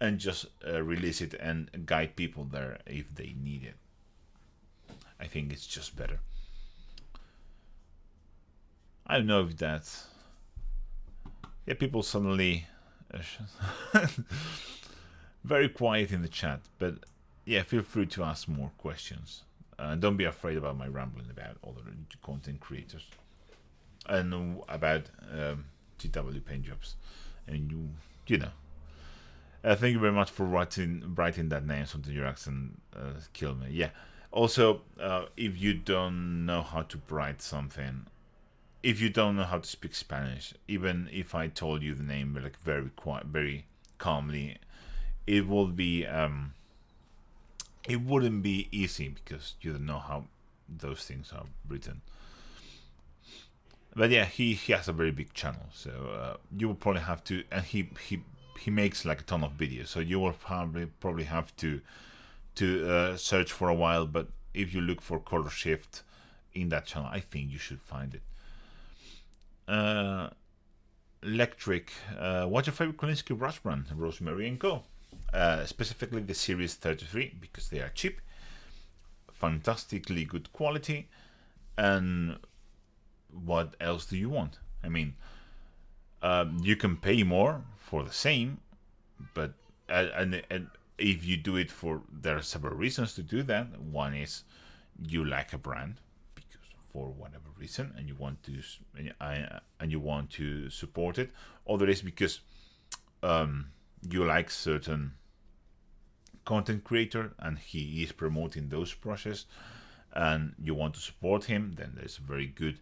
and just release it and guide people there if they need it. I think it's just better. I don't know if that's... Yeah, people suddenly very quiet in the chat, but yeah, feel free to ask more questions. Don't be afraid about my rambling about other content creators and about TW paint jobs. And you know. Thank you very much for writing that name so that your accent killed me. Yeah. Also, if you don't know how to write something, if you don't know how to speak Spanish, even if I told you the name like very quiet, very calmly, it would be it wouldn't be easy because you don't know how those things are written. But yeah, he has a very big channel, so you will probably have to, and he makes like a ton of videos, so you will probably have to search for a while. But if you look for color shift in that channel, I think you should find it. Electric, what's your favorite Kolinsky brush brand? Rosemary & Co. Specifically the Series 33 because they are cheap, fantastically good quality, and what else do you want? I mean, you can pay more for the same, but and if you do it there are several reasons to do that. One is you like a brand because for whatever reason, and you want to support it. Other is because you like certain content creator and he is promoting those brushes, and you want to support him. Then there's a very good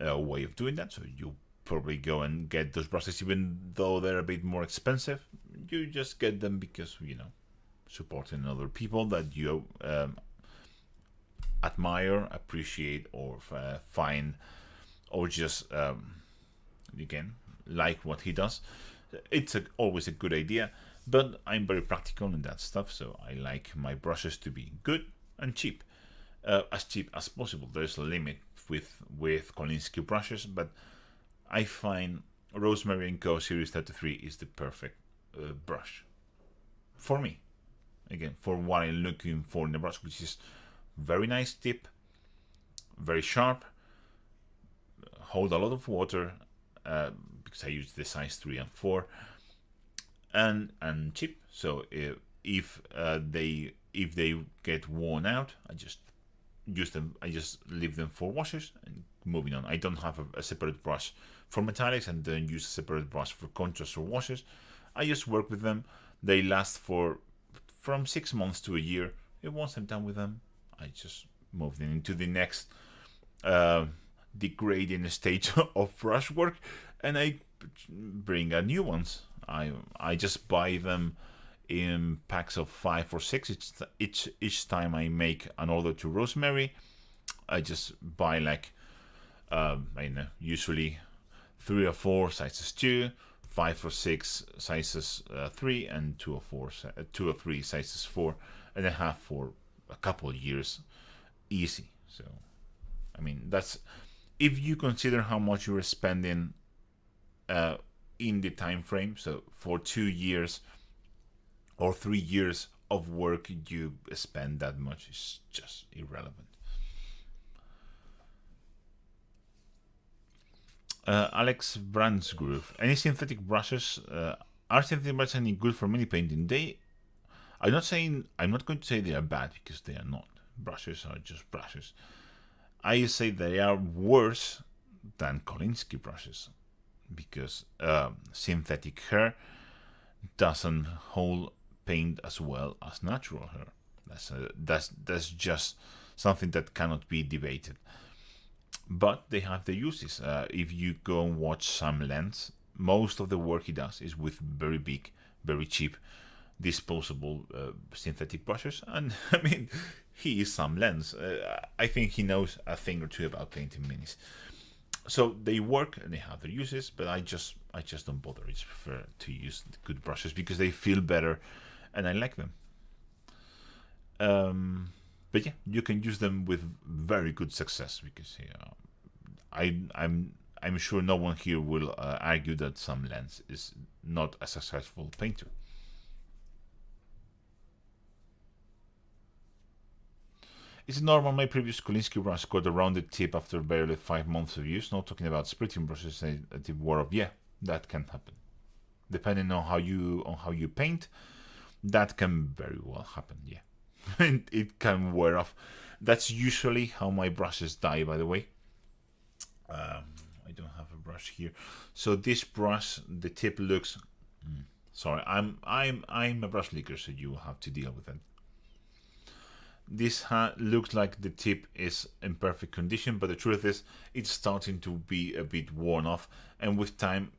way of doing that. So you probably go and get those brushes, even though they're a bit more expensive. You just get them because, you know, supporting other people that you admire, appreciate, or find, or just again like what he does. It's always a good idea, but I'm very practical in that stuff, so I like my brushes to be good and cheap. As cheap as possible. There's a limit with Kolinsky brushes, but I find Rosemary & Co. Series 33 is the perfect brush for me. Again, for what I'm looking for in the brush, which is very nice tip, very sharp, hold a lot of water, because I use the size 3 and 4, and cheap. So if they get worn out, I just use them. I just leave them for washes and moving on. I don't have a separate brush for metallics and then use a separate brush for contrast or washes. I just work with them. They last from 6 months to a year. And once I'm done with them, I just move them into the next degrading stage of brush work, and I bring out new ones. I just buy them in packs of 5 or 6 each time I make an order to Rosemary. I just buy like I don't know, usually 3 or 4 sizes 2, 5 or 6 sizes 3, and 2 or 3 sizes 4, and I have for a couple of years easy. So I mean, that's if you consider how much you're spending in the time frame. So for 2 years or 3 years of work, you spend that much. It's just irrelevant. Alex Brandsgrove. Any synthetic brushes? Are synthetic brushes any good for mini painting? I'm not going to say they are bad, because they are not. Brushes are just brushes. I say they are worse than Kolinsky brushes, because synthetic hair doesn't hold paint as well as natural hair. That's just something that cannot be debated. But they have their uses. If you go and watch Sam Lens, most of the work he does is with very big, very cheap, disposable synthetic brushes. And I mean, he is Sam Lens. I think he knows a thing or two about painting minis. So they work and they have their uses, but I just don't bother. I just prefer to use good brushes because they feel better, and I like them. But yeah, you can use them with very good success, because I'm sure no one here will argue that Sam Lens is not a successful painter. It's normal. My previous Kolinsky brush got a rounded tip after barely 5 months of use. Not talking about splitting brushes. A tip wore off. Yeah, that can happen. Depending on how you paint, that can very well happen. Yeah, it can wear off. That's usually how my brushes die. By the way, I don't have a brush here. So this brush, the tip looks. Sorry, I'm a brush leaker, so you will have to deal with it. This looks like the tip is in perfect condition, but the truth is it's starting to be a bit worn off, and with time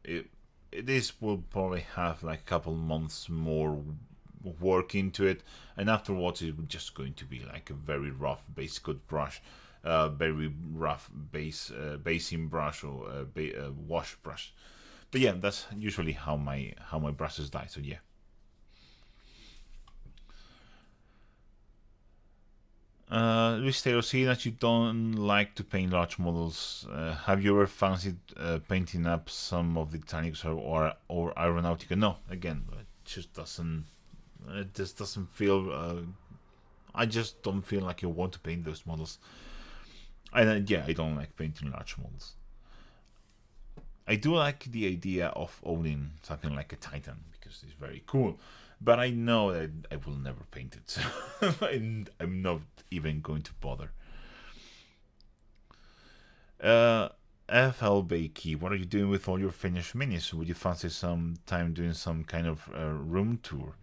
this will probably have like a couple months more work into it, and afterwards it's just going to be like a very rough base coat brush, very rough basing brush or wash brush. But yeah, that's usually how my brushes die. So yeah. Luis Taylor, see that you don't like to paint large models. Have you ever fancied painting up some of the Titanics or Aeronautica? No, again, it just doesn't feel. I just don't feel like I want to paint those models. And yeah, I don't like painting large models. I do like the idea of owning something like a Titan because it's very cool, but I know that I will never paint it, so I'm not even going to bother. FLB, what are you doing with all your finished minis? Would you fancy some time doing some kind of room tour?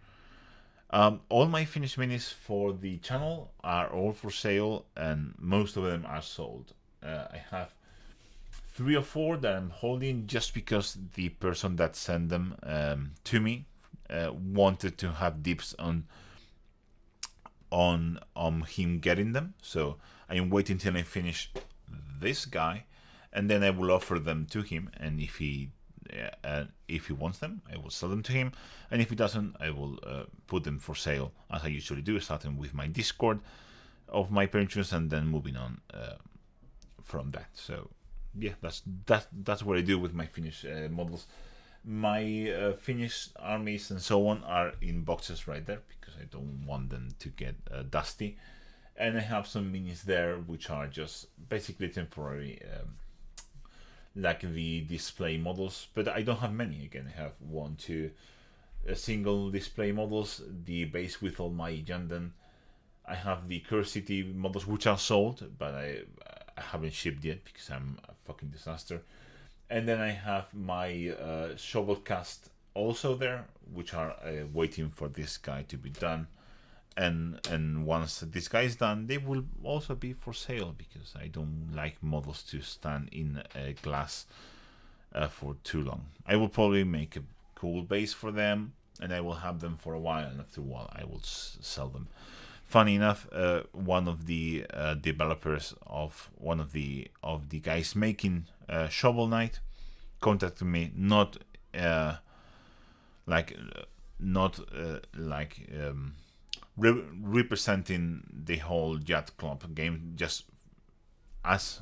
All my finished minis for the channel are all for sale, and most of them are sold. I have 3 or 4 that I'm holding just because the person that sent them to me wanted to have dips on him getting them. So I am waiting till I finish this guy, and then I will offer them to him. And if he wants them, I will sell them to him. And if he doesn't, I will put them for sale, as I usually do, starting with my Discord of my patrons and then moving on from that. So yeah, that's what I do with my finished models. My finished armies and so on are in boxes right there because I don't want them to get dusty. And I have some minis there which are just basically temporary, like the display models. But I don't have many. Again, I have 1, 2 single display models, the base with all my Janden. I have the Curse City models which are sold, but I haven't shipped yet because I'm a fucking disaster. And then I have my shovel cast also there, which are waiting for this guy to be done. And once this guy is done, they will also be for sale because I don't like models to stand in a glass for too long. I will probably make a cool base for them, and I will have them for a while, and after a while I will sell them. Funny enough, one of the developers of one of the guys making Shovel Knight contacted me, not representing the whole Yacht Club game, just as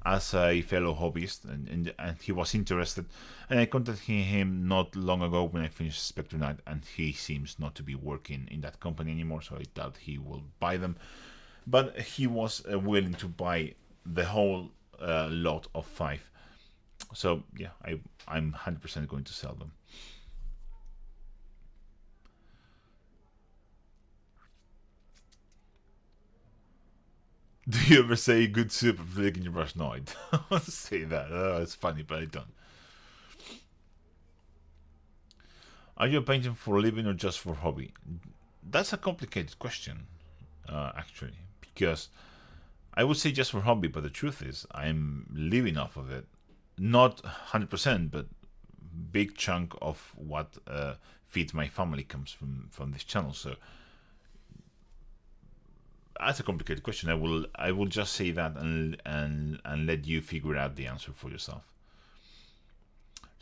a fellow hobbyist, and he was interested, and I contacted him not long ago when I finished Spectre Knight, and he seems not to be working in that company anymore, so I doubt he will buy them, but he was willing to buy the whole lot of 5. So yeah, I'm 100% going to sell them. Do you ever say good soup after licking your brush? No, I don't say that. It's funny, but I don't. Are you painting for a living or just for hobby? That's a complicated question, actually, because I would say just for hobby, but the truth is I'm living off of it. Not 100%, but big chunk of what feeds my family comes from this channel. So that's a complicated question. I will just say that and let you figure out the answer for yourself.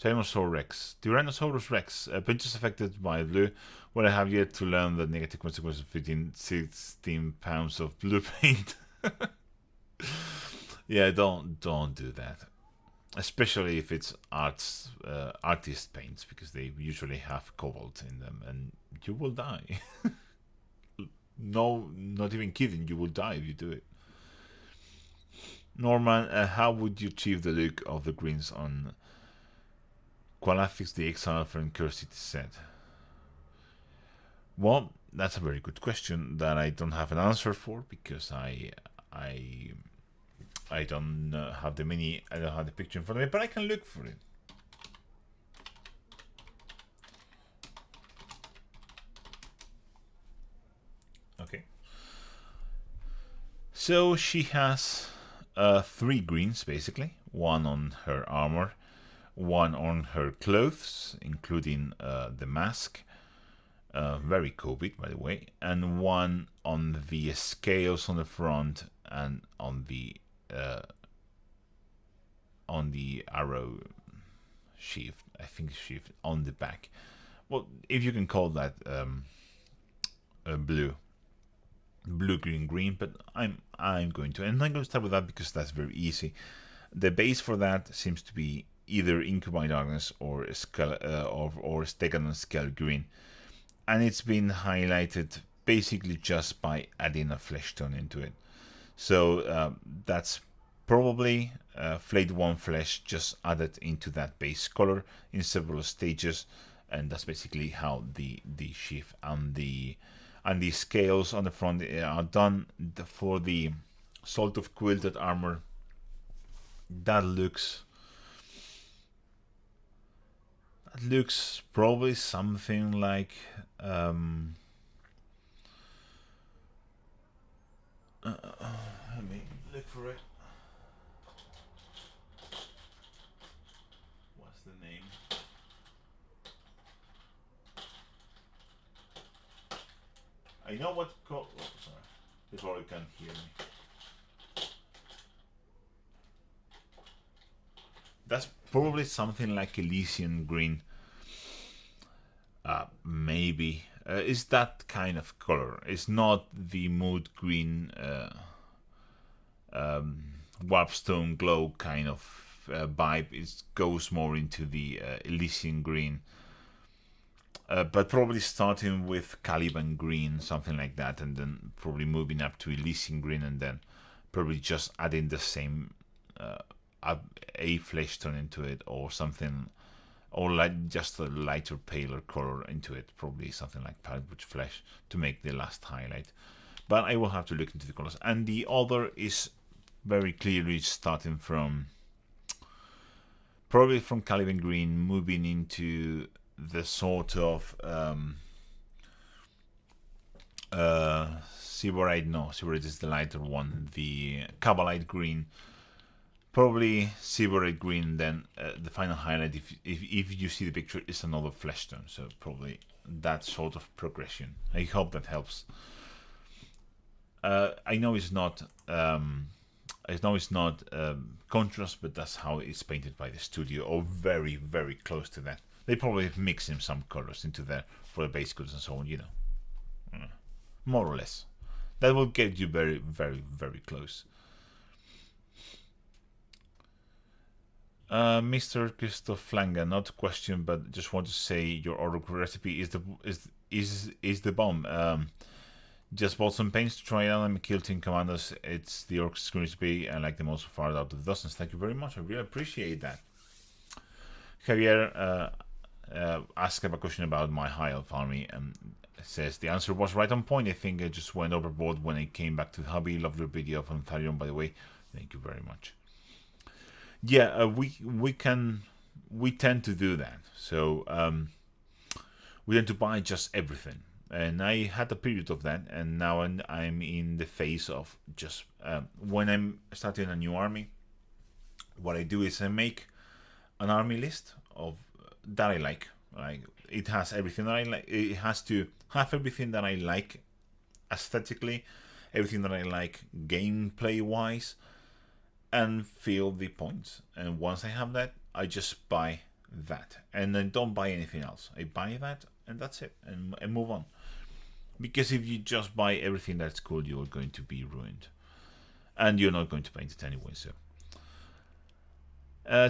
Tyrannosaurus Rex. Pinches affected by blue. Well, I have yet to learn the negative consequences of fitting 16 pounds of blue paint. Yeah, don't do that. Especially if it's artist paints, because they usually have cobalt in them, and you will die. No, not even kidding. You will die if you do it. Norman, how would you achieve the look of the greens on Qualafix, the Exile from Curiosity set? Well, that's a very good question that I don't have an answer for because I don't have the mini. I don't have the picture in front of me, but I can look for it. Okay. So she has 3 greens basically. One on her armor, one on her clothes, including the mask. Very COVID, by the way, and one on the scales on the front and on the arrow sheath. I think sheath on the back. Well, if you can call that blue, green, green. But I'm going to, and I'm going to start with that because that's very easy. The base for that seems to be either Ink by Darkness or Stegan Scale Green, and it's been highlighted basically just by adding a flesh tone into it. So that's probably Flayed One flesh just added into that base color in several stages, and that's basically how the sheath and the scales on the front are done. For the Salt of Quilted armor, that looks probably something like let me look for it. What's the name? I know what oh, sorry. Before you can't hear me. That's probably something like Elysian green. Maybe. Is that kind of color. It's not the mood green warpstone glow kind of vibe. It goes more into the Elysian green. But probably starting with Caliban green, something like that, and then probably moving up to Elysian green, and then probably just adding the same a flesh tone into it, or something, or like just a lighter, paler color into it, probably something like Palwood flesh to make the last highlight. But I will have to look into the colors. And the other is very clearly starting from probably from Caliban green, moving into the sort of Sybarite. No, Sybarite is the lighter one. The Kabbalite green, probably Sybarite green. Then the final highlight, if you see the picture, is another flesh tone. So probably that sort of progression. I hope that helps. I know it's not. Contrast, but that's how it's painted by the studio, or very, very close to that. They probably mix in some colors into there for the base colors and so on, you know. More or less. That will get you very, very, very close. Mr. Christoph Flanger, not a question, but just want to say your Oracle recipe is the bomb. Just bought some paints to try out and kill Team Commanders. It's the Orcs recipe. I like them also far out of the dozens. Thank you very much. I really appreciate that. Javier asked a question about my high elf army and says the answer was right on point. I think I just went overboard when I came back to the hobby. Loved your video of Ontario, by the way. Thank you very much. Yeah, we tend to do that. So we tend to buy just everything. And I had a period of that, and now I'm in the phase of just when I'm starting a new army, what I do is I make an army list of that I like. Like, it has everything that I like. It has to have everything that I like aesthetically, everything that I like gameplay wise, and fill the points. And once I have that, I just buy that, and then don't buy anything else. I buy that, and that's it, and move on. Because if you just buy everything that's cool, you're going to be ruined, and you're not going to paint it anyway. So,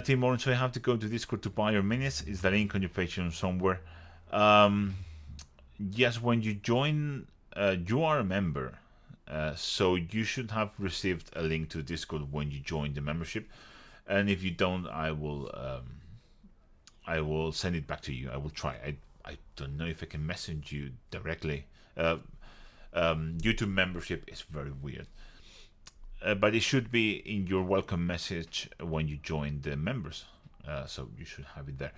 Team Orange, so I have to go to Discord to buy your minis. Is the link on your page somewhere? Yes, when you join you are a member, so you should have received a link to Discord when you join the membership. And if you don't, I will send it back to you. I will try. I don't know if I can message you directly. YouTube membership is very weird. But it should be in your welcome message when you join the members. So you should have it there.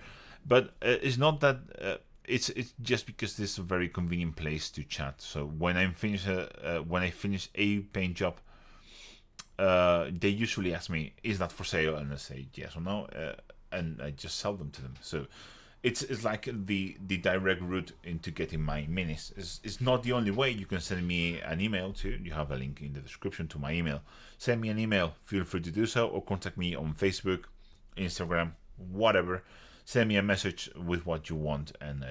But it's not that. It's just because this is a very convenient place to chat. So when I finish a paint job, they usually ask me, "Is that for sale?" And I say yes or no, and I just sell them to them. So it's like the direct route into getting my minis. It's not the only way. You can send me an email too. You have a link in the description to my email. Send me an email. Feel free to do so, or contact me on Facebook, Instagram, whatever. Send me a message with what you want, and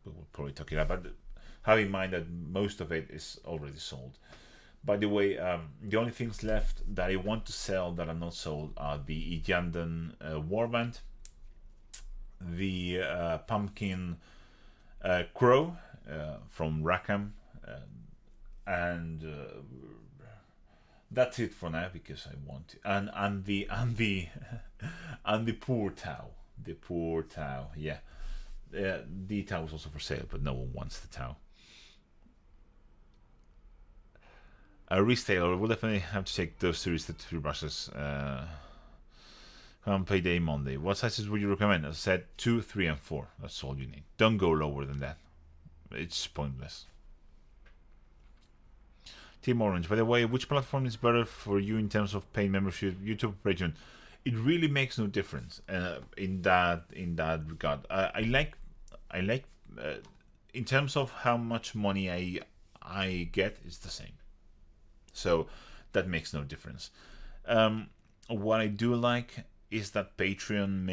we will probably talk it out. But have in mind that most of it is already sold. By the way, the only things left that I want to sell that are not sold are the Ijanden warband, the pumpkin crow from Rackham, and that's it for now because I want to. And the and the poor Tau, yeah. The Tau is also for sale, but no one wants the Tau. A restyler will definitely have to take those series to 3 brushes. On payday Monday. What sizes would you recommend? As I said, 2, 3, and 4. That's all you need. Don't go lower than that. It's pointless. Team Orange. By the way, which platform is better for you in terms of paid membership? YouTube or Patreon? It really makes no difference in that regard. I like in terms of how much money I get, it's the same. So that makes no difference. What I do like is that Patreon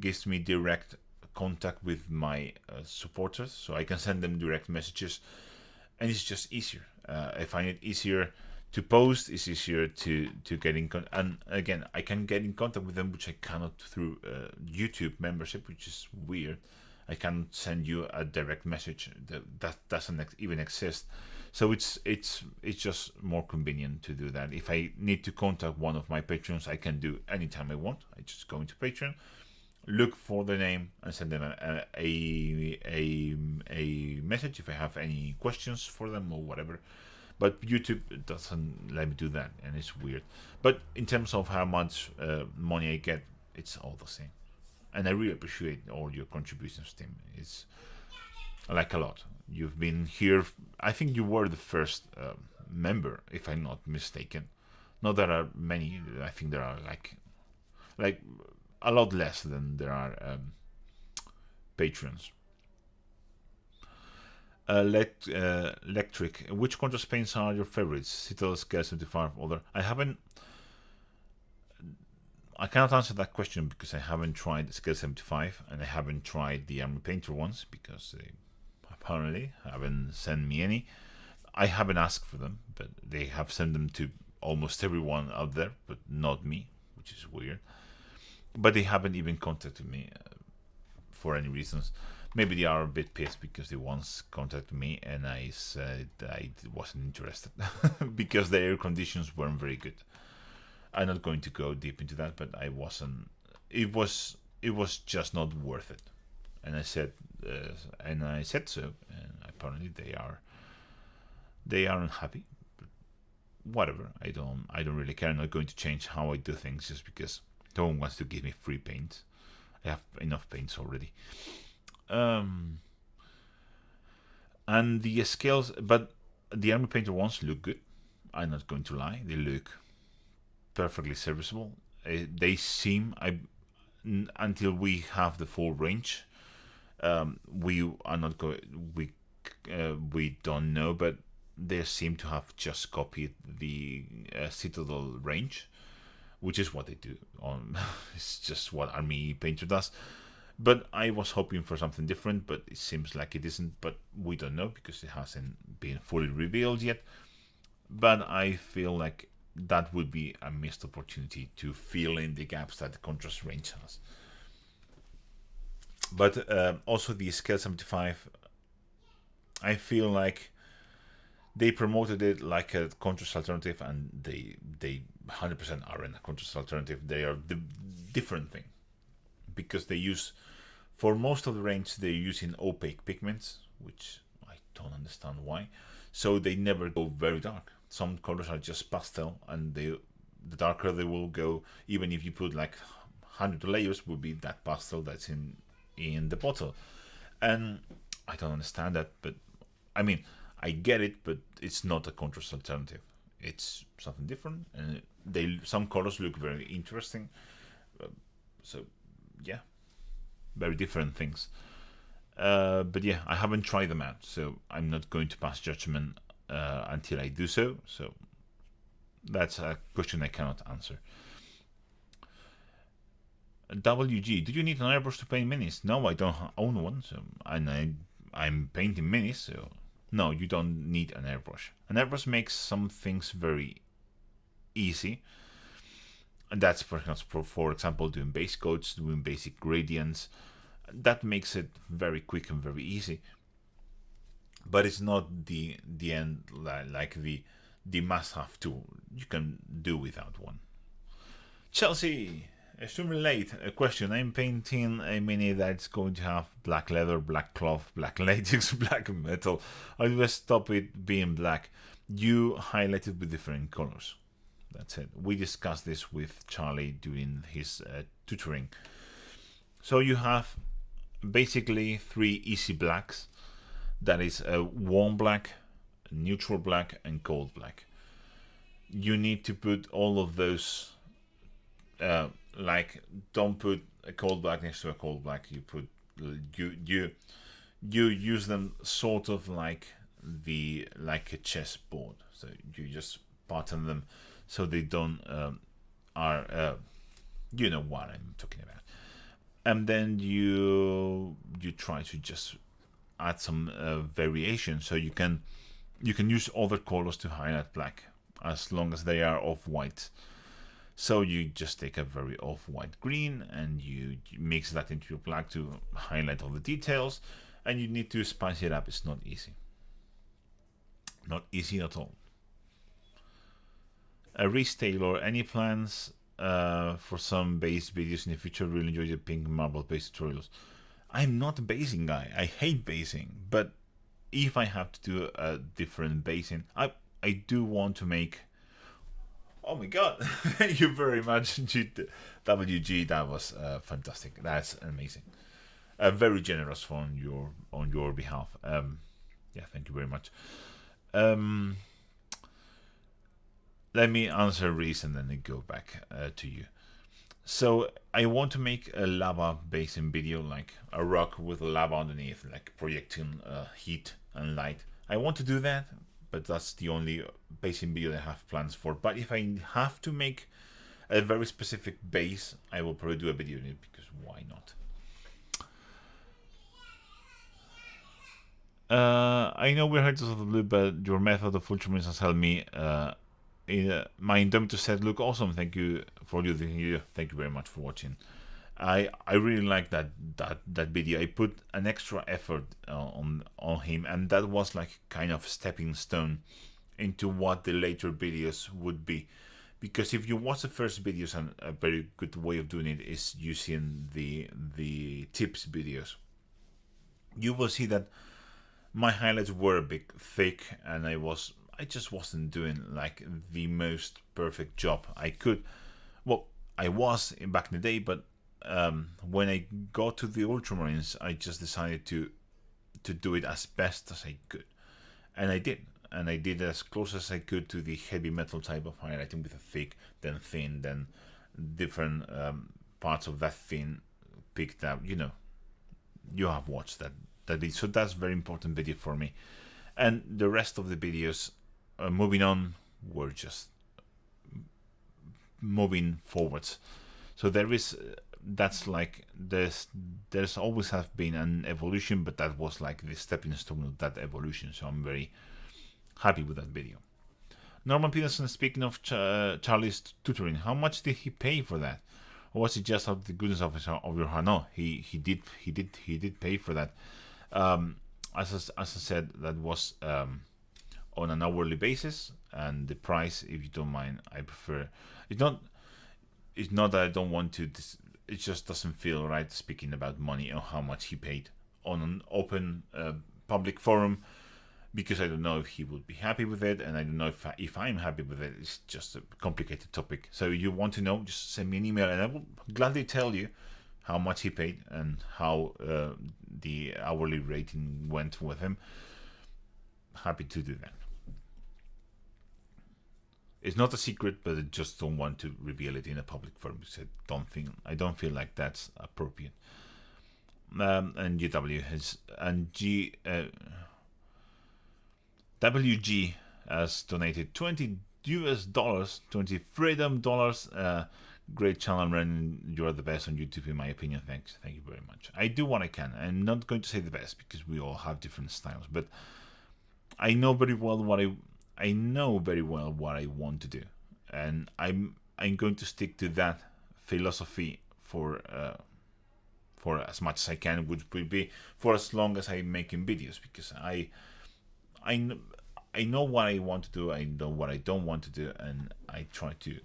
gives me direct contact with my supporters, so I can send them direct messages, and it's just easier. I find it easier to post. It's easier to get in contact, and again, I can get in contact with them, which I cannot through YouTube membership, which is weird. I can send you a direct message that doesn't even exist. So it's just more convenient to do that. If I need to contact one of my patrons, I can do anytime I want. I just go into Patreon, look for the name, and send them a message if I have any questions for them or whatever. But YouTube doesn't let me do that, and it's weird. But in terms of how much money I get, it's all the same. And I really appreciate all your contributions, Tim. It's like a lot. You've been here. I think you were the first member, if I'm not mistaken. Not there are many. I think there are like a lot less than there are patrons. Electric. Which contrast paints are your favorites? Citadel, Scale 75, other. I cannot answer that question because I haven't tried the Scale 75 and I haven't tried the Army Painter ones because they apparently haven't sent me any. I haven't asked for them, but they have sent them to almost everyone out there, but not me, which is weird. But they haven't even contacted me for any reasons. Maybe they are a bit pissed because they once contacted me and I said I wasn't interested because the air conditions weren't very good. I'm not going to go deep into that, but I wasn't. It was just not worth it, and I said so. And apparently they aren't happy. But whatever. I don't really care. I'm not going to change how I do things just because no one wants to give me free paint. I have enough paints already. And the scales, but the Army Painter ones look good. I'm not going to lie. They look perfectly serviceable. They seem, until we have the full range, we are not going. We don't know, but they seem to have just copied the Citadel range, which is what they do. It's just what Army Painter does. But I was hoping for something different, but it seems like it isn't. But we don't know because it hasn't been fully revealed yet. But I feel like that would be a missed opportunity to fill in the gaps that the contrast range has. But also the Scale 75, I feel like they promoted it like a contrast alternative, and they 100% aren't a contrast alternative. They are the different thing, because they use, for most of the range, they're using opaque pigments, which I don't understand why. So they never go very dark. Some colors are just pastel, and the darker they will go, even if you put like 100 layers, will be that pastel that's in the bottle. And I don't understand that, but I mean, I get it, but it's not a contrast alternative. It's something different, and some colors look very interesting. So yeah, very different things. But yeah, I haven't tried them out, so I'm not going to pass judgment until I do so. So that's a question I cannot answer. WG, do you need an airbrush to paint minis? No, I don't own one, so I'm painting minis, so no, you don't need an airbrush. An airbrush makes some things very easy, and that's for example doing base coats, doing basic gradients. That makes it very quick and very easy, but it's not the end, like the must-have tool. You can do without one. Chelsea, extremely late. A question. I'm painting a mini that's going to have black leather, black cloth, black latex, black metal. I'll just stop it being black. You highlight it with different colors. That's it. We discussed this with Charlie during his tutoring. So you have basically 3 easy blacks. That is a warm black, neutral black, and cold black. You need to put all of those, like, don't put a cold black next to a cold black. You put you use them sort of like a chessboard. So you just pattern them so they don't are you know what I'm talking about. And then you try to just add some variation, so you can use other colors to highlight black, as long as they are off-white. So you just take a very off-white green and you mix that into your black to highlight all the details, and you need to spice it up. It's not easy. Not easy at all. Reese Taylor, any plans for some base videos in the future? Really enjoy the pink marble base tutorials. I'm not a basing guy. I hate basing, but if I have to do a different basing, I do want to make. Oh my god! Thank you very much, WG. That was fantastic. That's amazing. Very generous on your behalf. Yeah, thank you very much. Let me answer Reese and then I go back to you. So I want to make a lava basing video, like a rock with lava underneath, like projecting heat and light. I want to do that, but that's the only basing video I have plans for. But if I have to make a very specific base, I will probably do a video in it, because why not? I know we're Hunters of the Blue, but your method of ultramarines has helped me. My Indomitus set look awesome. Thank you for the video. Thank you very much for watching. I really like that video. I put an extra effort on him, and that was like kind of stepping stone into what the later videos would be. Because if you watch the first videos, and a very good way of doing it is using the tips videos, you will see that my highlights were a bit thick, and I just wasn't doing like the most perfect job I could. Well, I was back in the day, but when I got to the Ultramarines, I just decided to do it as best as I could, and I did. And I did as close as I could to the heavy metal type of highlighting, with a thick, then thin, then different parts of that thin picked out. You know, you have watched that video, so that's a very important video for me. And the rest of the videos, moving on, were just moving forwards. So there is, that's like there's always have been an evolution, but that was like the stepping stone of that evolution. So I'm very happy with that video. Norman Peterson, speaking of Charlie's tutoring, how much did he pay for that, or was it just out of the goodness of your heart? No, he did pay for that. As I said, that was on an hourly basis, and the price, if you don't mind, I prefer. It's not. It's not that I don't want to. It just doesn't feel right speaking about money or how much he paid on an open public forum, because I don't know if he would be happy with it, and I don't know if I'm happy with it. It's just a complicated topic. So you want to know, just send me an email, and I will gladly tell you how much he paid and how the hourly rating went with him. Happy to do that. It's not a secret, but I just don't want to reveal it in a public forum because I don't feel like that's appropriate. And GW has and WG has donated $20, 20 freedom dollars. Great channel, Ren. You're the best on YouTube, in my opinion. Thanks. Thank you very much. I do what I can. I'm not going to say the best because we all have different styles, but I know very well what I know very well what I want to do, and I'm going to stick to that philosophy for as much as I can, which will be for as long as I'm making videos, because I know what I want to do, I know what I don't want to do, and I try to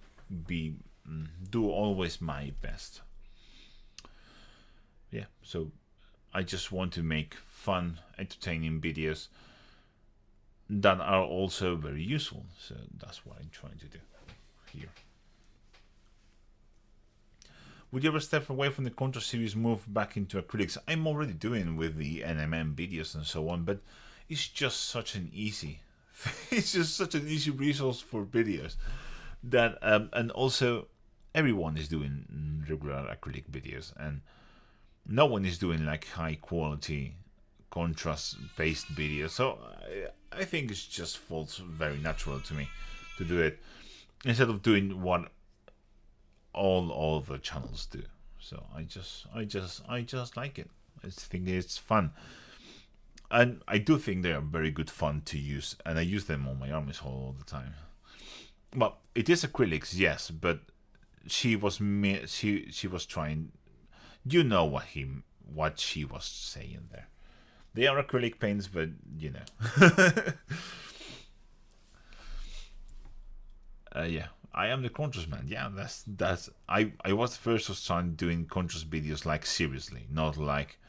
do always my best. Yeah, so I just want to make fun, entertaining videos that are also very useful. So that's what I'm trying to do here. Would you ever step away from the Contra series, move back into acrylics? I'm already doing with the NMM videos and so on, but it's just such an easy it's just such an easy resource for videos that and also everyone is doing regular acrylic videos, and no one is doing like high quality contrast based videos. So I think it just falls very natural to me to do it instead of doing what all the channels do. So I just like it. I think it's fun, and I do think they are very good fun to use, and I use them on my armies all the time. Well, it is acrylics, yes, but she was trying. You know what she was saying there. They are acrylic paints, but you know. Yeah, I am the contrast man. Yeah, that's. I was the first to start doing contrast videos, like seriously, not like,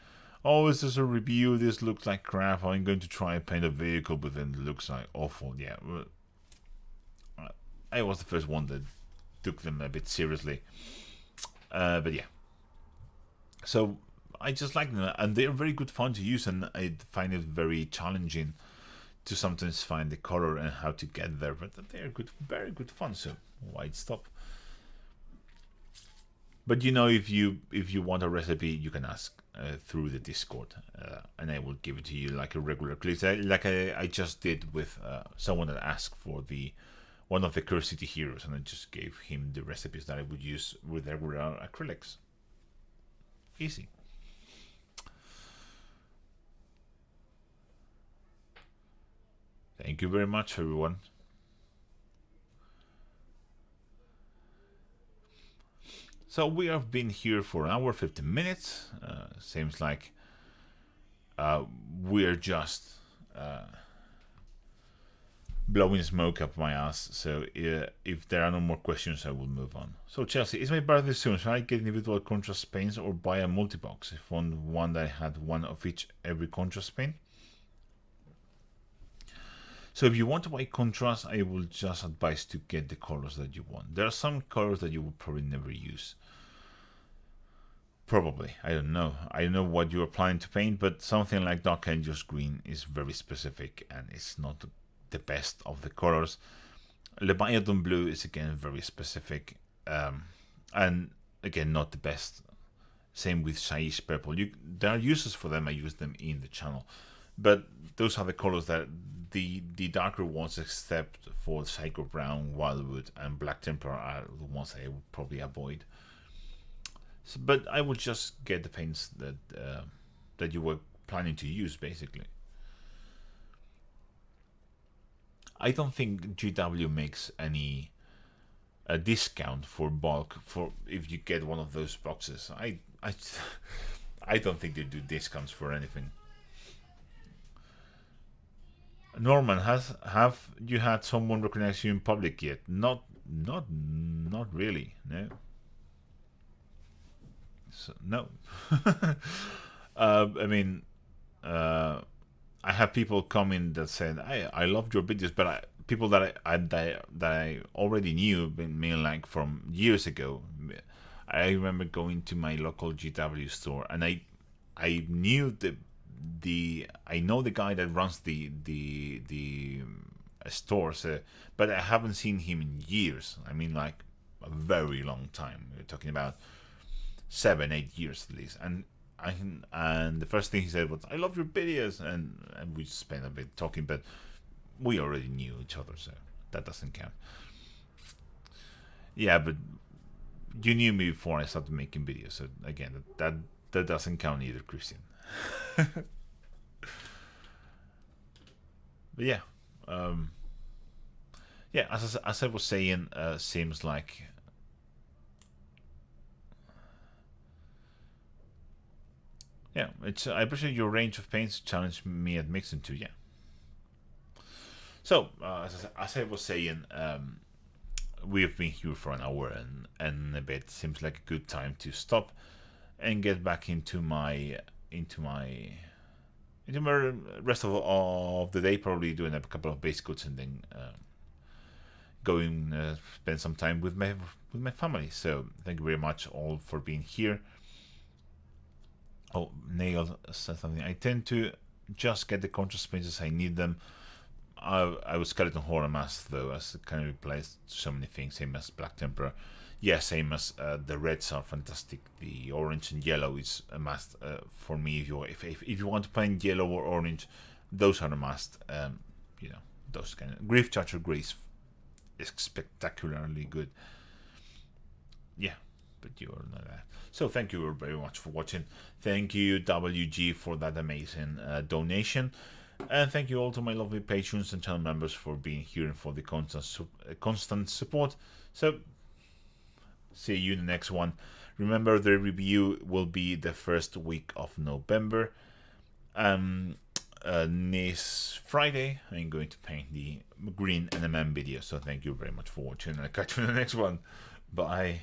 oh, is this a review? This looks like crap. I'm going to try and paint a vehicle, but then it looks like awful. Yeah, I was the first one that took them a bit seriously. But yeah, so I just like them, and they're very good fun to use, and I find it very challenging to sometimes find the color and how to get there, but they're good, very good fun. So why stop? But you know, if you want a recipe, you can ask through the Discord, and I will give it to you like a regular clip, like I just did with someone that asked for one of the Curse City heroes, and I just gave him the recipes that I would use with regular acrylics. Easy. Thank you very much, everyone. So we have been here for an hour, 15 minutes. Seems like we're just blowing smoke up my ass. So if there are no more questions, I will move on. So Chelsea, is my birthday soon? Should I get individual contrast paints or buy a multi-box? If one that had one of each every contrast paint. So if you want to buy contrast, I will just advise to get the colors that you want. There are some colors that you will probably never use. Probably, I don't know. I don't know what you are planning to paint, but something like Dark Angels Green is very specific, and it's not the best of the colors. Leviathan Blue is again very specific, and again not the best. Same with Shaiish Purple. There are uses for them. I use them in the channel, but those are the colors that the darker ones, except for Psycho Brown, Wildwood, and Black Temper, are the ones I would probably avoid. So, but I would just get the paints that you were planning to use, basically. I don't think GW makes any discount for bulk for if you get one of those boxes. I don't think they do discounts for anything. Norman, have you had someone recognize you in public yet? Not really. No. So, no. I mean, I have people come in that said, I loved your videos," but people that I already knew, mean like from years ago. I remember going to my local GW store, and I knew I know the guy that runs the stores, but I haven't seen him in years. I mean, like a very long time. We're talking about 7, 8 years at least, and the first thing he said was, "I love your videos," and we spent a bit talking, but we already knew each other, so that doesn't count. Yeah, but you knew me before I started making videos, so again, that doesn't count either, Christian. But yeah, yeah. As I was saying, seems like yeah. It's I appreciate your range of paints challenge me at mixing too. Yeah. So as I was saying, we've been here for an hour and a bit. Seems like a good time to stop and get back into my rest of the day. Probably doing a couple of base coats and then going spend some time with my family. So thank you very much all for being here. Oh, Nail said something. I tend to just get the contrast paints as I need them. I was Skeleton Horror Mask though, as it kind of replaced so many things, same as Black Temperor. Yeah, same as the reds are fantastic. The orange and yellow is a must for me. If you want to paint yellow or orange, those are a must. You know, those kind of Grief Charger Grace is spectacularly good. Yeah, but you're not that. So thank you very much for watching. Thank you WG for that amazing donation. And thank you all to my lovely patrons and channel members for being here and for the constant support. So, see you in the next one. Remember, the review will be the first week of November. This Friday, I'm going to paint the green NMM video. So thank you very much for watching. I'll catch you in the next one. Bye.